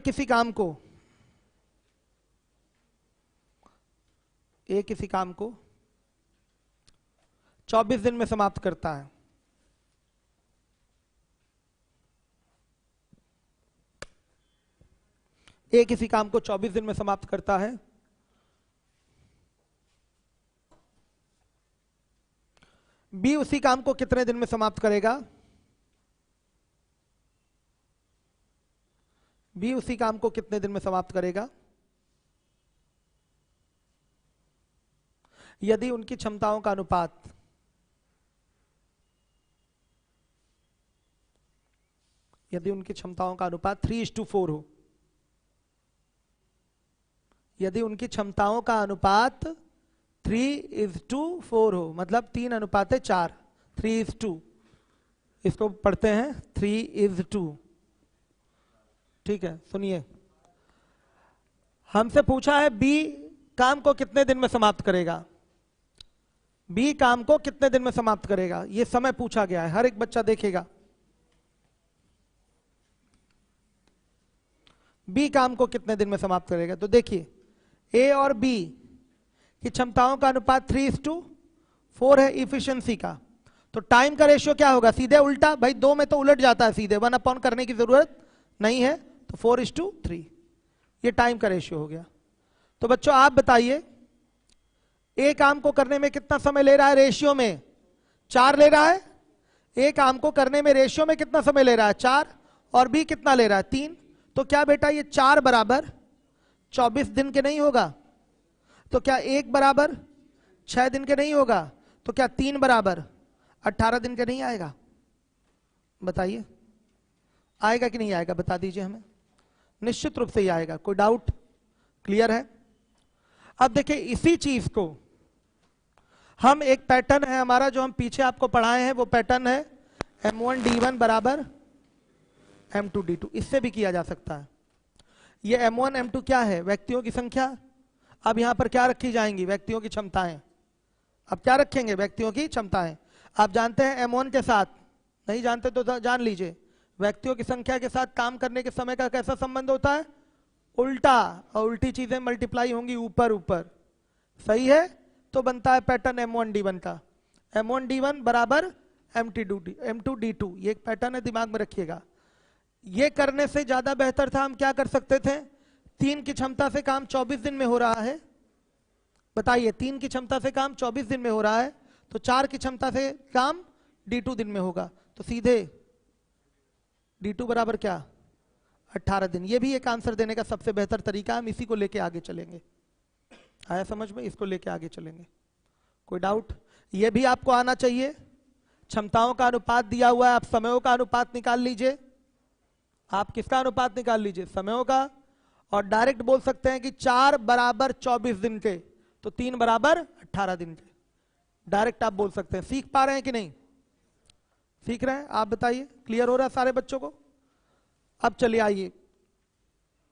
किसी काम को 24 दिन में समाप्त करता है। ए किसी काम को 24 दिन में समाप्त करता है। बी उसी काम को कितने दिन में समाप्त करेगा, बी उसी काम को कितने दिन में समाप्त करेगा यदि उनकी क्षमताओं का अनुपात, यदि उनकी क्षमताओं का अनुपात 3:4 हो, यदि उनकी क्षमताओं का अनुपात 3:4 हो, मतलब 3:4, 3:2, इसको पढ़ते हैं 3:2। ठीक है, सुनिए, हमसे पूछा है बी काम को कितने दिन में समाप्त करेगा, बी काम को कितने दिन में समाप्त करेगा, यह समय पूछा गया है। हर एक बच्चा देखेगा, बी काम को कितने दिन में समाप्त करेगा। तो देखिए, ए और बी की क्षमताओं का अनुपात 3:4 है इफिशिएंसी का। तो टाइम का रेशियो क्या होगा, सीधे उल्टा, भाई 2 में तो उलट जाता है सीधे, 1/, करने की जरूरत नहीं है, तो 4:3, ये टाइम का रेशियो हो गया। तो बच्चों आप बताइए, ए काम को करने में कितना समय ले रहा है, रेशियो में 4 ले रहा है। ए काम को करने में रेशियो में कितना समय ले रहा है, 4, और बी कितना ले रहा है, 3। तो क्या बेटा ये 4 बराबर 24 दिन के नहीं होगा, तो क्या 1 बराबर 6 दिन के नहीं होगा, तो क्या 3 बराबर 18 दिन के नहीं आएगा। बताइए आएगा कि नहीं आएगा, बता दीजिए हमें। निश्चित रूप से ही आएगा, कोई डाउट, क्लियर है। अब देखिए इसी चीज को हम, एक पैटर्न है हमारा जो हम पीछे आपको पढ़ाए हैं, वो पैटर्न है M1D1 बराबर M2D2, इससे भी किया जा सकता है। ये M1 M2 क्या है, व्यक्तियों की संख्या। अब यहां पर क्या रखी जाएंगी, व्यक्तियों की क्षमताएं। अब क्या रखेंगे, व्यक्तियों की क्षमताएं। आप जानते हैं M1 के साथ, नहीं जानते तो जान लीजिए, व्यक्तियों की संख्या के साथ काम करने के समय का कैसा संबंध होता है, उल्टा, और उल्टी चीजें मल्टीप्लाई होंगी ऊपर ऊपर, सही है। तो बनता है पैटर्न M1D1 का, M1D1 बराबर M2D2, ये एक पैटर्न है, दिमाग में रखिएगा। ये करने से ज्यादा बेहतर था हम क्या कर सकते थे, 3 की क्षमता से काम 24 दिन में हो रहा है, बताइए 3 की क्षमता से काम 24 दिन में हो रहा है, तो 4 की क्षमता से काम D2 दिन में होगा। तो सीधे D2 बराबर क्या, 18 दिन। ये भी एक आंसर देने का सबसे बेहतर तरीका, हम इसी को लेके आगे चलेंगे। आया समझ में? इसको लेके आगे चलेंगे। कोई डाउट? ये भी आपको आना चाहिए। क्षमताओं का अनुपात दिया हुआ है, आप समयों का अनुपात निकाल लीजिए। आप किसका अनुपात निकाल लीजिए? समयों का। और डायरेक्ट बोल सकते हैं कि 4 बराबर 24 दिन के, तो 3 बराबर 18 दिन के। डायरेक्ट आप बोल सकते हैं। सीख पा रहे हैं कि नहीं? सीख रहे हैं? आप बताइए, क्लियर हो रहा है सारे बच्चों को? अब चलिए आइए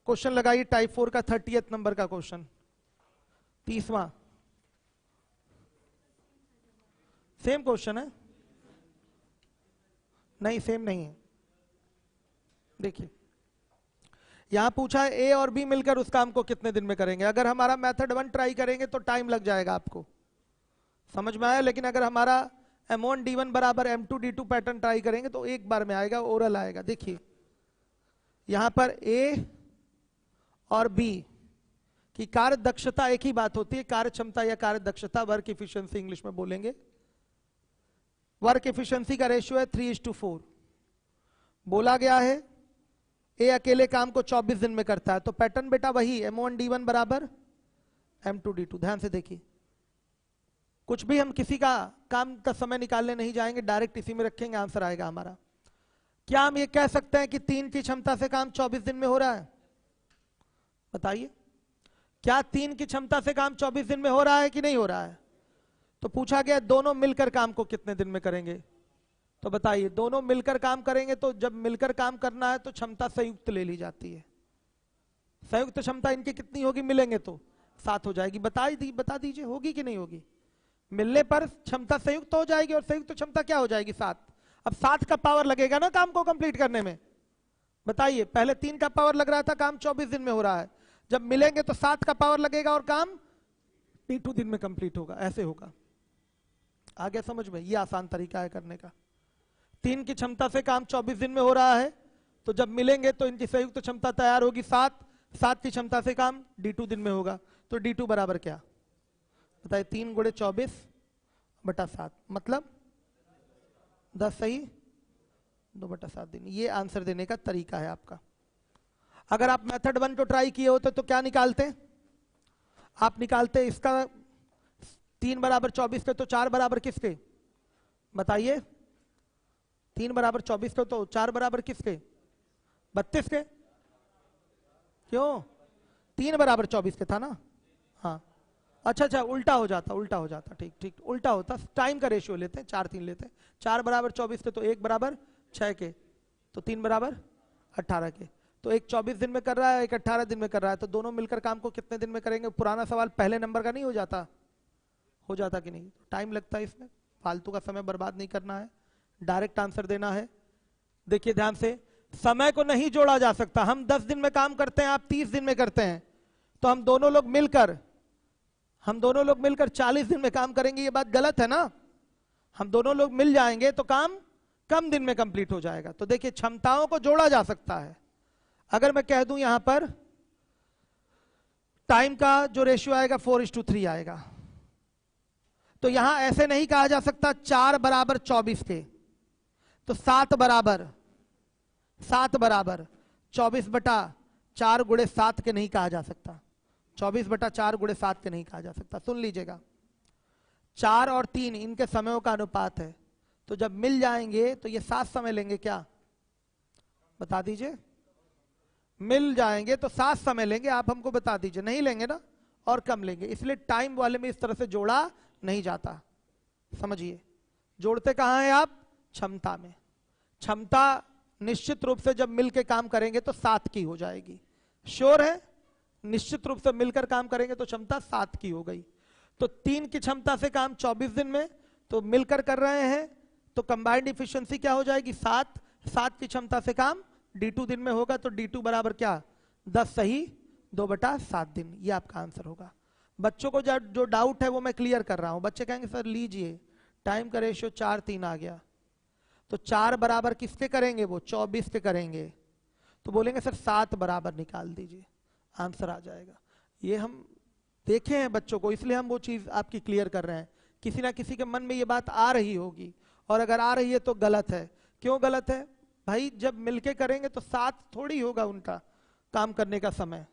क्वेश्चन लगाइए, टाइप 4 का 30th नंबर का क्वेश्चन, 30वां। सेम क्वेश्चन है? नहीं, सेम नहीं है। देखिए यहां पूछा है ए और बी मिलकर उस काम को कितने दिन में करेंगे। अगर हमारा मेथड 1 ट्राई करेंगे तो टाइम लग जाएगा आपको, समझ में आया? लेकिन अगर हमारा M1 D1 बराबर M2 D2 पैटर्न ट्राई करेंगे तो एक बार में आएगा, ओरल आएगा। देखिए यहां पर ए और बी की कार्य दक्षता एक ही बात होती है, कार्य क्षमता या कार्य दक्षता, वर्क इफिशियंसी इंग्लिश में बोलेंगे। वर्क इफिशियंसी का रेशियो है 3:4। बोला गया है ए अकेले काम को 24 दिन में करता है, तो पैटर्न बेटा वही M1 D1 बराबर M2 D2। ध्यान से देखिए, कुछ भी हम किसी का काम का समय निकालने नहीं जाएंगे, डायरेक्ट इसी में रखेंगे, आंसर आएगा हमारा। क्या हम ये कह सकते हैं कि 3 की क्षमता से काम 24 दिन में हो रहा है? बताइए, क्या 3 की क्षमता से काम 24 दिन में हो रहा है कि नहीं हो रहा है? तो पूछा गया दोनों मिलकर काम को कितने दिन में करेंगे। तो बताइए, दोनों मिलकर काम करेंगे तो जब मिलकर काम करना है तो क्षमता संयुक्त ले ली जाती है। संयुक्त क्षमता इनकी कितनी होगी मिलेंगे तो? 7 हो जाएगी। बता दीजिए होगी कि नहीं होगी? मिलने पर क्षमता संयुक्त हो जाएगी और संयुक्त क्षमता क्या हो जाएगी? 7। अब 7 का पावर लगेगा ना काम को कंप्लीट करने में। बताइए, पहले 3 का पावर लग रहा था, काम 24 दिन में हो रहा है, जब मिलेंगे तो 7 का पावर लगेगा और काम D2 दिन में कंप्लीट होगा। ऐसे होगा। आगे समझ में? ये आसान तरीका है करने का। 3 की क्षमता से काम 24 दिन में हो रहा है, तो जब मिलेंगे तो इनकी संयुक्त क्षमता तैयार होगी 7। 7 की क्षमता से काम D2 दिन में होगा, तो D2 बराबर क्या? बताइए, 3 × 24/7 मतलब 10 सही 2/7 दिन। ये आंसर देने का तरीका है आपका। अगर आप मेथड 1 को ट्राई किए होते तो क्या निकालते? आप निकालते इसका 3 बराबर 24 के, तो 4 बराबर किसके? बताइए, 3 बराबर 24 के तो 4 बराबर किसके? 32 के। क्यों? 3 बराबर 24 के था ना? हाँ, अच्छा, उल्टा हो जाता। ठीक, उल्टा होता। टाइम का रेशियो लेते हैं, 4 3 लेते हैं। 4 बराबर 24 के तो 1 बराबर 6 के, तो 3 बराबर 18 के। तो एक 24 दिन में कर रहा है, एक 18 दिन में कर रहा है, तो दोनों मिलकर काम को कितने दिन में करेंगे? पुराना सवाल पहले नंबर का नहीं हो जाता? हो जाता कि नहीं? टाइम लगता है इसमें, फालतू का समय बर्बाद नहीं करना है, डायरेक्ट आंसर देना है। देखिए ध्यान से, समय को नहीं जोड़ा जा सकता। हम 10 दिन में काम करते हैं, आप 30 दिन में करते हैं, तो हम दोनों लोग मिलकर 40 दिन में काम करेंगे, ये बात गलत है ना? हम दोनों लोग मिल जाएंगे तो काम कम दिन में कंप्लीट हो जाएगा। तो देखिए, क्षमताओं को जोड़ा जा सकता है। अगर मैं कह दूं यहां पर टाइम का जो रेशियो आएगा 4:3 आएगा, तो यहां ऐसे नहीं कहा जा सकता 4 बराबर 24 के, तो 7 बराबर 24/4 × 7 के नहीं कहा जा सकता। 24/4 × 7 के नहीं कहा जा सकता। सुन लीजिएगा, 4 और 3 इनके समयों का अनुपात है, तो जब मिल जाएंगे तो ये 7 समय लेंगे क्या? बता दीजिए। मिल जाएंगे तो 7 समय लेंगे, आप हमको बता दीजिए। नहीं लेंगे ना, और कम लेंगे, इसलिए टाइम वाले में इस तरह से जोड़ा नहीं जाता। समझिए, जोड़ते कहां हैं आप? क्षमता में। क्षमता निश्चित रूप से जब मिलकर काम करेंगे तो 7 की हो जाएगी। श्योर है? निश्चित रूप से मिलकर काम करेंगे तो क्षमता 7 की हो गई। तो 3 की क्षमता से काम 24 दिन में, तो मिलकर कर रहे हैं, तो कंबाइंड इफिशियंसी क्या हो जाएगी? 7। 7 की क्षमता से काम D2 दिन में होगा, तो D2 बराबर क्या? 10 सही 2/7 दिन। ये आपका आंसर होगा। बच्चों को जो डाउट है वो मैं क्लियर कर रहा हूं। बच्चे कहेंगे सर लीजिए, टाइम का रेशियो 4:3 आ गया, तो 4 बराबर किसके करेंगे? वो 24 के करेंगे, तो बोलेंगे सर 7 बराबर निकाल दीजिए, आंसर आ जाएगा। ये हम देखे हैं बच्चों को, इसलिए हम वो चीज आपकी क्लियर कर रहे हैं। किसी ना किसी के मन में ये बात आ रही होगी, और अगर आ रही है तो गलत है। क्यों गलत है? भाई जब मिलके करेंगे तो साथ थोड़ी होगा उनका काम करने का समय,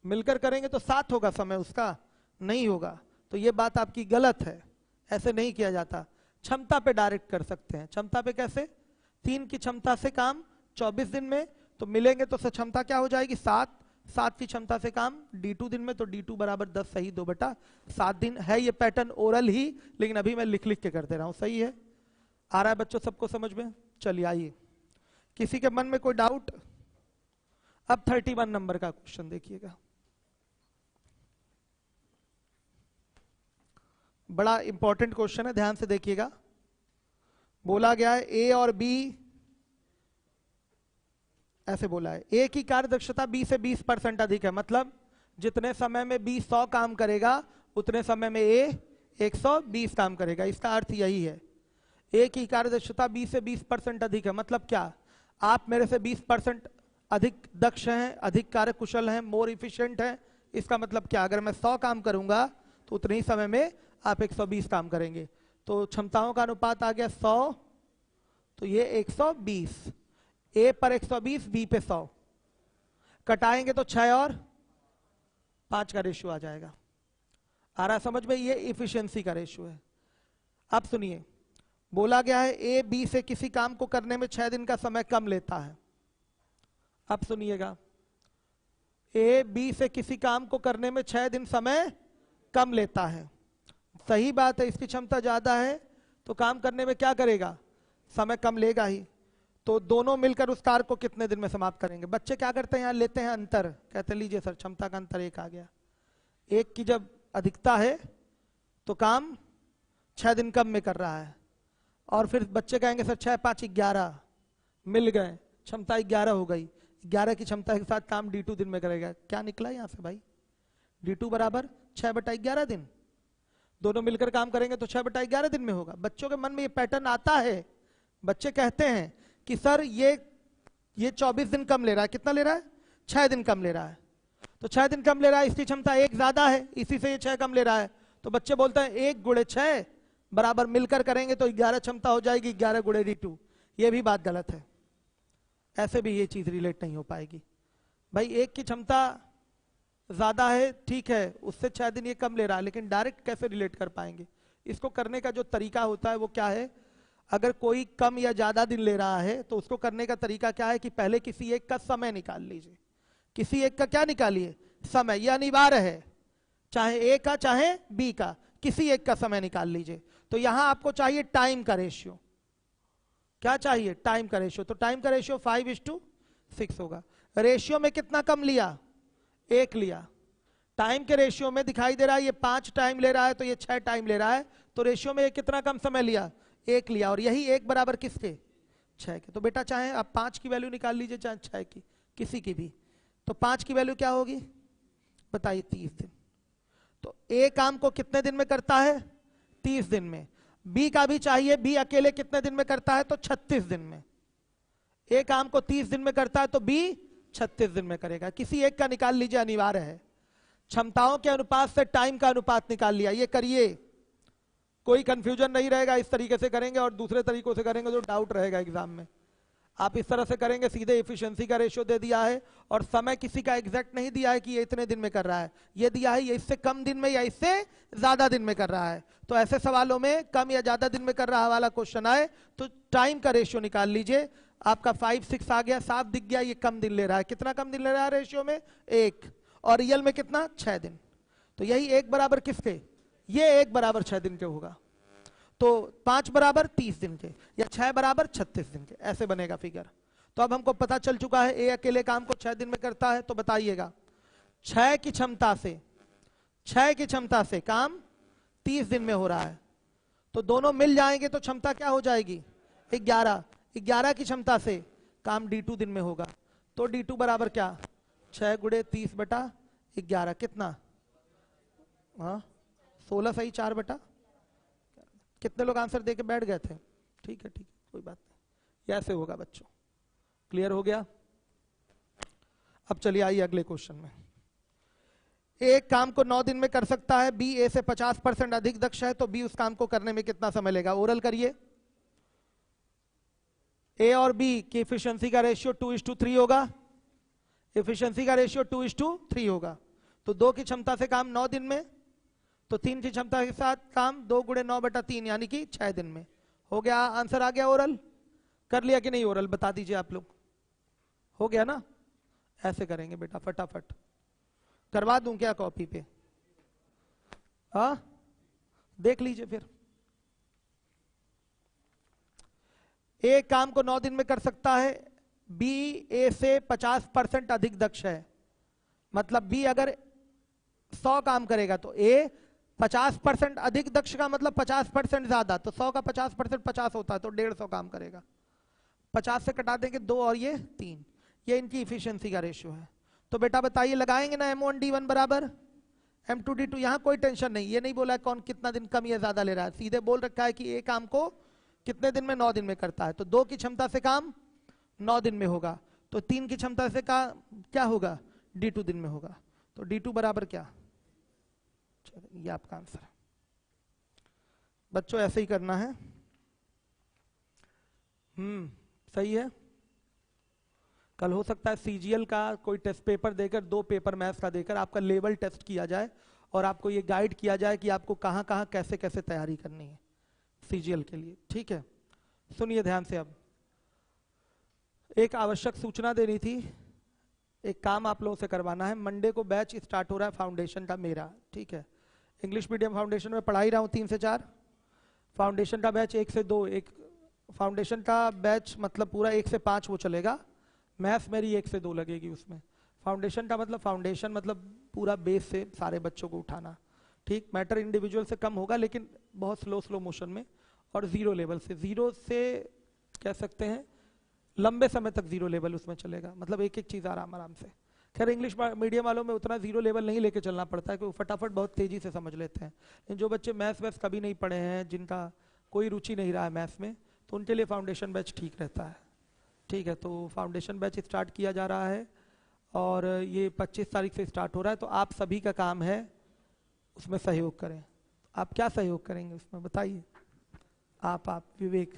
मिलकर करेंगे तो साथ होगा समय उसका, नहीं होगा। तो ये बात आपकी गलत है, ऐसे नहीं किया जाता। क्षमता पे डायरेक्ट कर सकते हैं। क्षमता पे कैसे? 3 की क्षमता से काम 24 दिन में, तो मिलेंगे तो क्षमता क्या हो जाएगी 7, 7 की क्षमता से काम D2 दिन में, तो D2 बराबर 10 सही 2/7 दिन है। ये पैटर्न ओरल ही, लेकिन अभी मैं लिख लिख के कर दे रहा हूं। सही है? आ रहा है बच्चों सबको समझ में? चलिए आइए, किसी के मन में कोई डाउट? अब 31 नंबर का क्वेश्चन देखिएगा, बड़ा इंपॉर्टेंट क्वेश्चन है, ध्यान से देखिएगा। बोला गया है ए और बी, ऐसे बोला है ए की कार्यदक्षता बी से 20% अधिक है, मतलब जितने समय में बी 100 काम करेगा उतने समय में ए 120 काम करेगा। इसका अर्थ यही है, ए की कार्यदक्षता बी से 20% अधिक है, मतलब क्या? आप मेरे से 20% अधिक दक्ष हैं, अधिक कार्यकुशल हैं, मोर इफिशिएंट हैं। इसका मतलब क्या? अगर मैं 100 काम करूंगा तो उतने ही समय में आप 120 काम करेंगे। तो क्षमताओं का अनुपात आ गया 100, तो ये 120, ए पर 120, बी पे 100, कटाएंगे तो 6 और 5 का रेशियो आ जाएगा। आ रहा समझ में? ये इफिशियंसी का रेशियो है। अब सुनिए, बोला गया है ए बी से किसी काम को करने में 6 दिन का समय कम लेता है। अब सुनिएगा, ए बी से किसी काम को करने में 6 दिन समय कम लेता है। सही बात है, इसकी क्षमता ज्यादा है तो काम करने में क्या करेगा? समय कम लेगा ही। तो दोनों मिलकर उस कार्य को कितने दिन में समाप्त करेंगे? बच्चे क्या करते हैं, यहाँ लेते हैं अंतर, कहते हैं लीजिए सर क्षमता का अंतर 1 आ गया। 1 की जब अधिकता है तो काम 6 दिन कम में कर रहा है, और फिर बच्चे कहेंगे सर 6 5 11 मिल गए, क्षमता 11 हो गई। 11 की क्षमता के साथ काम D2 दिन में करेगा। क्या निकला यहाँ से भाई? D2 बराबर 6/11 दिन। दोनों मिलकर काम करेंगे तो 6/11 दिन में होगा। बच्चों के मन में ये पैटर्न आता है, बच्चे कहते हैं कि सर ये 24 दिन कम ले रहा है। कितना ले रहा है? 6 दिन कम ले रहा है। तो 6 दिन कम ले रहा है, इसकी क्षमता 1 ज्यादा है, इसी से ये 6 कम ले रहा है। तो बच्चे बोलते हैं 1 × 6 बराबर, मिलकर करेंगे तो 11 क्षमता हो जाएगी, 11 × D2। ये भी बात गलत है, ऐसे भी ये चीज रिलेट नहीं हो पाएगी। भाई 1 की क्षमता ज्यादा है, ठीक है, उससे 6 दिन ये कम ले रहा है, लेकिन डायरेक्ट कैसे रिलेट कर पाएंगे? इसको करने का जो तरीका होता है वो क्या है? अगर कोई कम या ज्यादा दिन ले रहा है तो उसको करने का तरीका क्या है कि पहले किसी एक का समय निकाल लीजिए। किसी एक का क्या निकालिए? समय। यह अनिवार्य है, चाहे ए का चाहे बी का, किसी एक का समय निकाल लीजिए। तो यहां आपको चाहिए टाइम का रेशियो। क्या चाहिए? टाइम का रेशियो। तो टाइम का रेशियो 5:6 होगा। रेशियो में कितना कम लिया? 1 लिया। टाइम के रेशियो में दिखाई दे रहा है ये 5 टाइम ले रहा है तो ये 6 टाइम ले रहा है, तो रेशियो में ये कितना कम समय लिया? 1 लिया। और यही 1 बराबर किसके? 6 के। तो बेटा चाहे आप 5 की वैल्यू निकाल लीजिए चाहे 6 की, किसी की भी। तो 5 की वैल्यू क्या होगी बताइए? 30 दिन। तो ए काम को कितने दिन में करता है? 30 दिन में। बी का भी चाहिए, बी अकेले कितने दिन में करता है? तो 36 दिन में। ए काम को 30 दिन में करता है तो बी 36 दिन में करेगा। किसी एक का निकाल लीजिए, अनिवार्य है। क्षमताओं के अनुपात से टाइम का अनुपात निकाल लिया, ये करिए, कोई कंफ्यूजन नहीं रहेगा। इस तरीके से करेंगे और दूसरे तरीकों से करेंगे तो डाउट रहेगा एग्जाम में। आप इस तरह से करेंगे, सीधे एफिशिएंसी का रेशियो दे दिया है और समय किसी का एग्जैक्ट नहीं दिया है कि ये इतने दिन में कर रहा है, ये दिया है ये इससे कम दिन में या इससे ज्यादा दिन में कर रहा है। तो ऐसे सवालों में कम या ज्यादा दिन में कर रहा वाला क्वेश्चन आए तो टाइम का रेशियो निकाल लीजिए। आपका 5 6 आ गया, साफ दिख गया ये कम दिन ले रहा है। कितना कम दिन ले रहा है रेशियो में? 1। और रियल में कितना? 6 दिन। तो यही 1 बराबर किसके? ये 1 बराबर 6 दिन के होगा। तो 5 बराबर 30 दिन के या 6 बराबर 36 दिन के, ऐसे बनेगा फिगर। तो अब हमको पता चल चुका है ए अकेले काम को 6 दिन में करता है। तो बताइएगा 6 की क्षमता से काम 30 दिन में हो रहा है, तो दोनों मिल जाएंगे तो क्षमता क्या हो जाएगी? 11। 11 की क्षमता से काम D2 दिन में होगा। तो D2 बराबर क्या? 6 × 30/11 कितना? हाँ 16 सही, 4 कितने लोग आंसर देके बैठ गए थे? ठीक है कोई बात नहीं, ऐसे होगा बच्चों। क्लियर हो गया? अब चलिए आइए अगले क्वेश्चन में। एक काम को 9 दिन में कर सकता है, बी ए से 50% अधिक दक्ष है, तो बी उस काम को करने में कितना समय लेगा? ओरल करिए। ए और बी की एफिशिएंसी का रेशियो 2:3 होगा। एफिशिएंसी का रेशियो 2:3 होगा। तो 2 की क्षमता से काम 9 दिन में, तो 3 की क्षमता के साथ काम 2 × 9/3 यानी कि 6 दिन में हो गया। आंसर आ गया। ओरल कर लिया कि नहीं? ओरल बता दीजिए आप लोग। हो गया ना? ऐसे करेंगे बेटा, फटाफट करवा दूं क्या कॉपी पे? हाँ देख लीजिए फिर। ए काम को 9 दिन में कर सकता है, बी ए से 50% अधिक दक्ष है। मतलब बी अगर 100 काम करेगा तो ए 50% अधिक दक्ष का मतलब 50% ज्यादा, तो 100 का 50% 50 होता है, तो 150 काम करेगा। 50 से कटा देंगे 2 और ये 3, ये इनकी इफिशियंसी का रेशियो है। तो बेटा बताइए, लगाएंगे ना M1D1 बराबर M2D2। यहां कोई टेंशन नहीं, ये नहीं बोला कौन कितना दिन कम या ज्यादा ले रहा है, सीधे बोल रखा है कि ए काम को कितने दिन में? 9 दिन में करता है। तो 2 की क्षमता से काम 9 दिन में होगा, तो 3 की क्षमता से क्या होगा? D2 दिन में होगा। तो D2 बराबर क्या? ये आपका आंसर है बच्चों, ऐसे ही करना है। सही है। कल हो सकता है सीजीएल का कोई टेस्ट पेपर देकर, 2 पेपर मैथ्स का देकर आपका लेवल टेस्ट किया जाए और आपको ये गाइड किया जाए कि आपको कहां कहां कैसे कैसे तैयारी करनी है सीजीएल के लिए। ठीक है, सुनिए ध्यान से। अब एक आवश्यक सूचना देनी थी, एक काम आप लोगों से करवाना है। मंडे को बैच स्टार्ट हो रहा है फाउंडेशन का मेरा, ठीक है। इंग्लिश मीडियम फाउंडेशन में पढ़ा ही रहा हूँ 3 से 4। फाउंडेशन का बैच 1 से 2, एक फाउंडेशन का बैच मतलब पूरा 1 से 5 वो चलेगा। मैथ्स मेरी 1 से 2 लगेगी उसमें। फाउंडेशन का मतलब फाउंडेशन मतलब पूरा बेस से सारे बच्चों को उठाना, ठीक। मैटर इंडिविजुअल से कम होगा लेकिन बहुत स्लो मोशन में, और 0 लेवल से, 0 से कह सकते हैं लंबे समय तक 0 लेवल उसमें चलेगा, मतलब एक एक चीज आराम आराम से। खैर इंग्लिश मीडियम वालों में उतना 0 लेवल नहीं लेके चलना पड़ता है, क्योंकि फटाफट बहुत तेजी से समझ लेते हैं। लेकिन जो बच्चे मैथ्स कभी नहीं पढ़े हैं, जिनका कोई रुचि नहीं रहा है मैथ्स में, तो उनके लिए फाउंडेशन बैच ठीक रहता है, ठीक है। तो फाउंडेशन बैच स्टार्ट किया जा रहा है और ये 25 तारीख से स्टार्ट हो रहा है। तो आप सभी का काम है उसमें सहयोग करें। आप क्या सहयोग करेंगे उसमें बताइए? आप विवेक,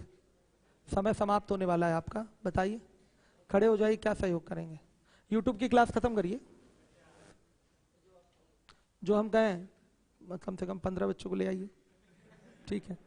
समय समाप्त होने वाला है आपका, बताइए, खड़े हो जाइए, क्या सहयोग करेंगे? यूट्यूब की क्लास खत्म करिए, जो हम कहें कम से कम 15 बच्चों को ले आइए, ठीक है।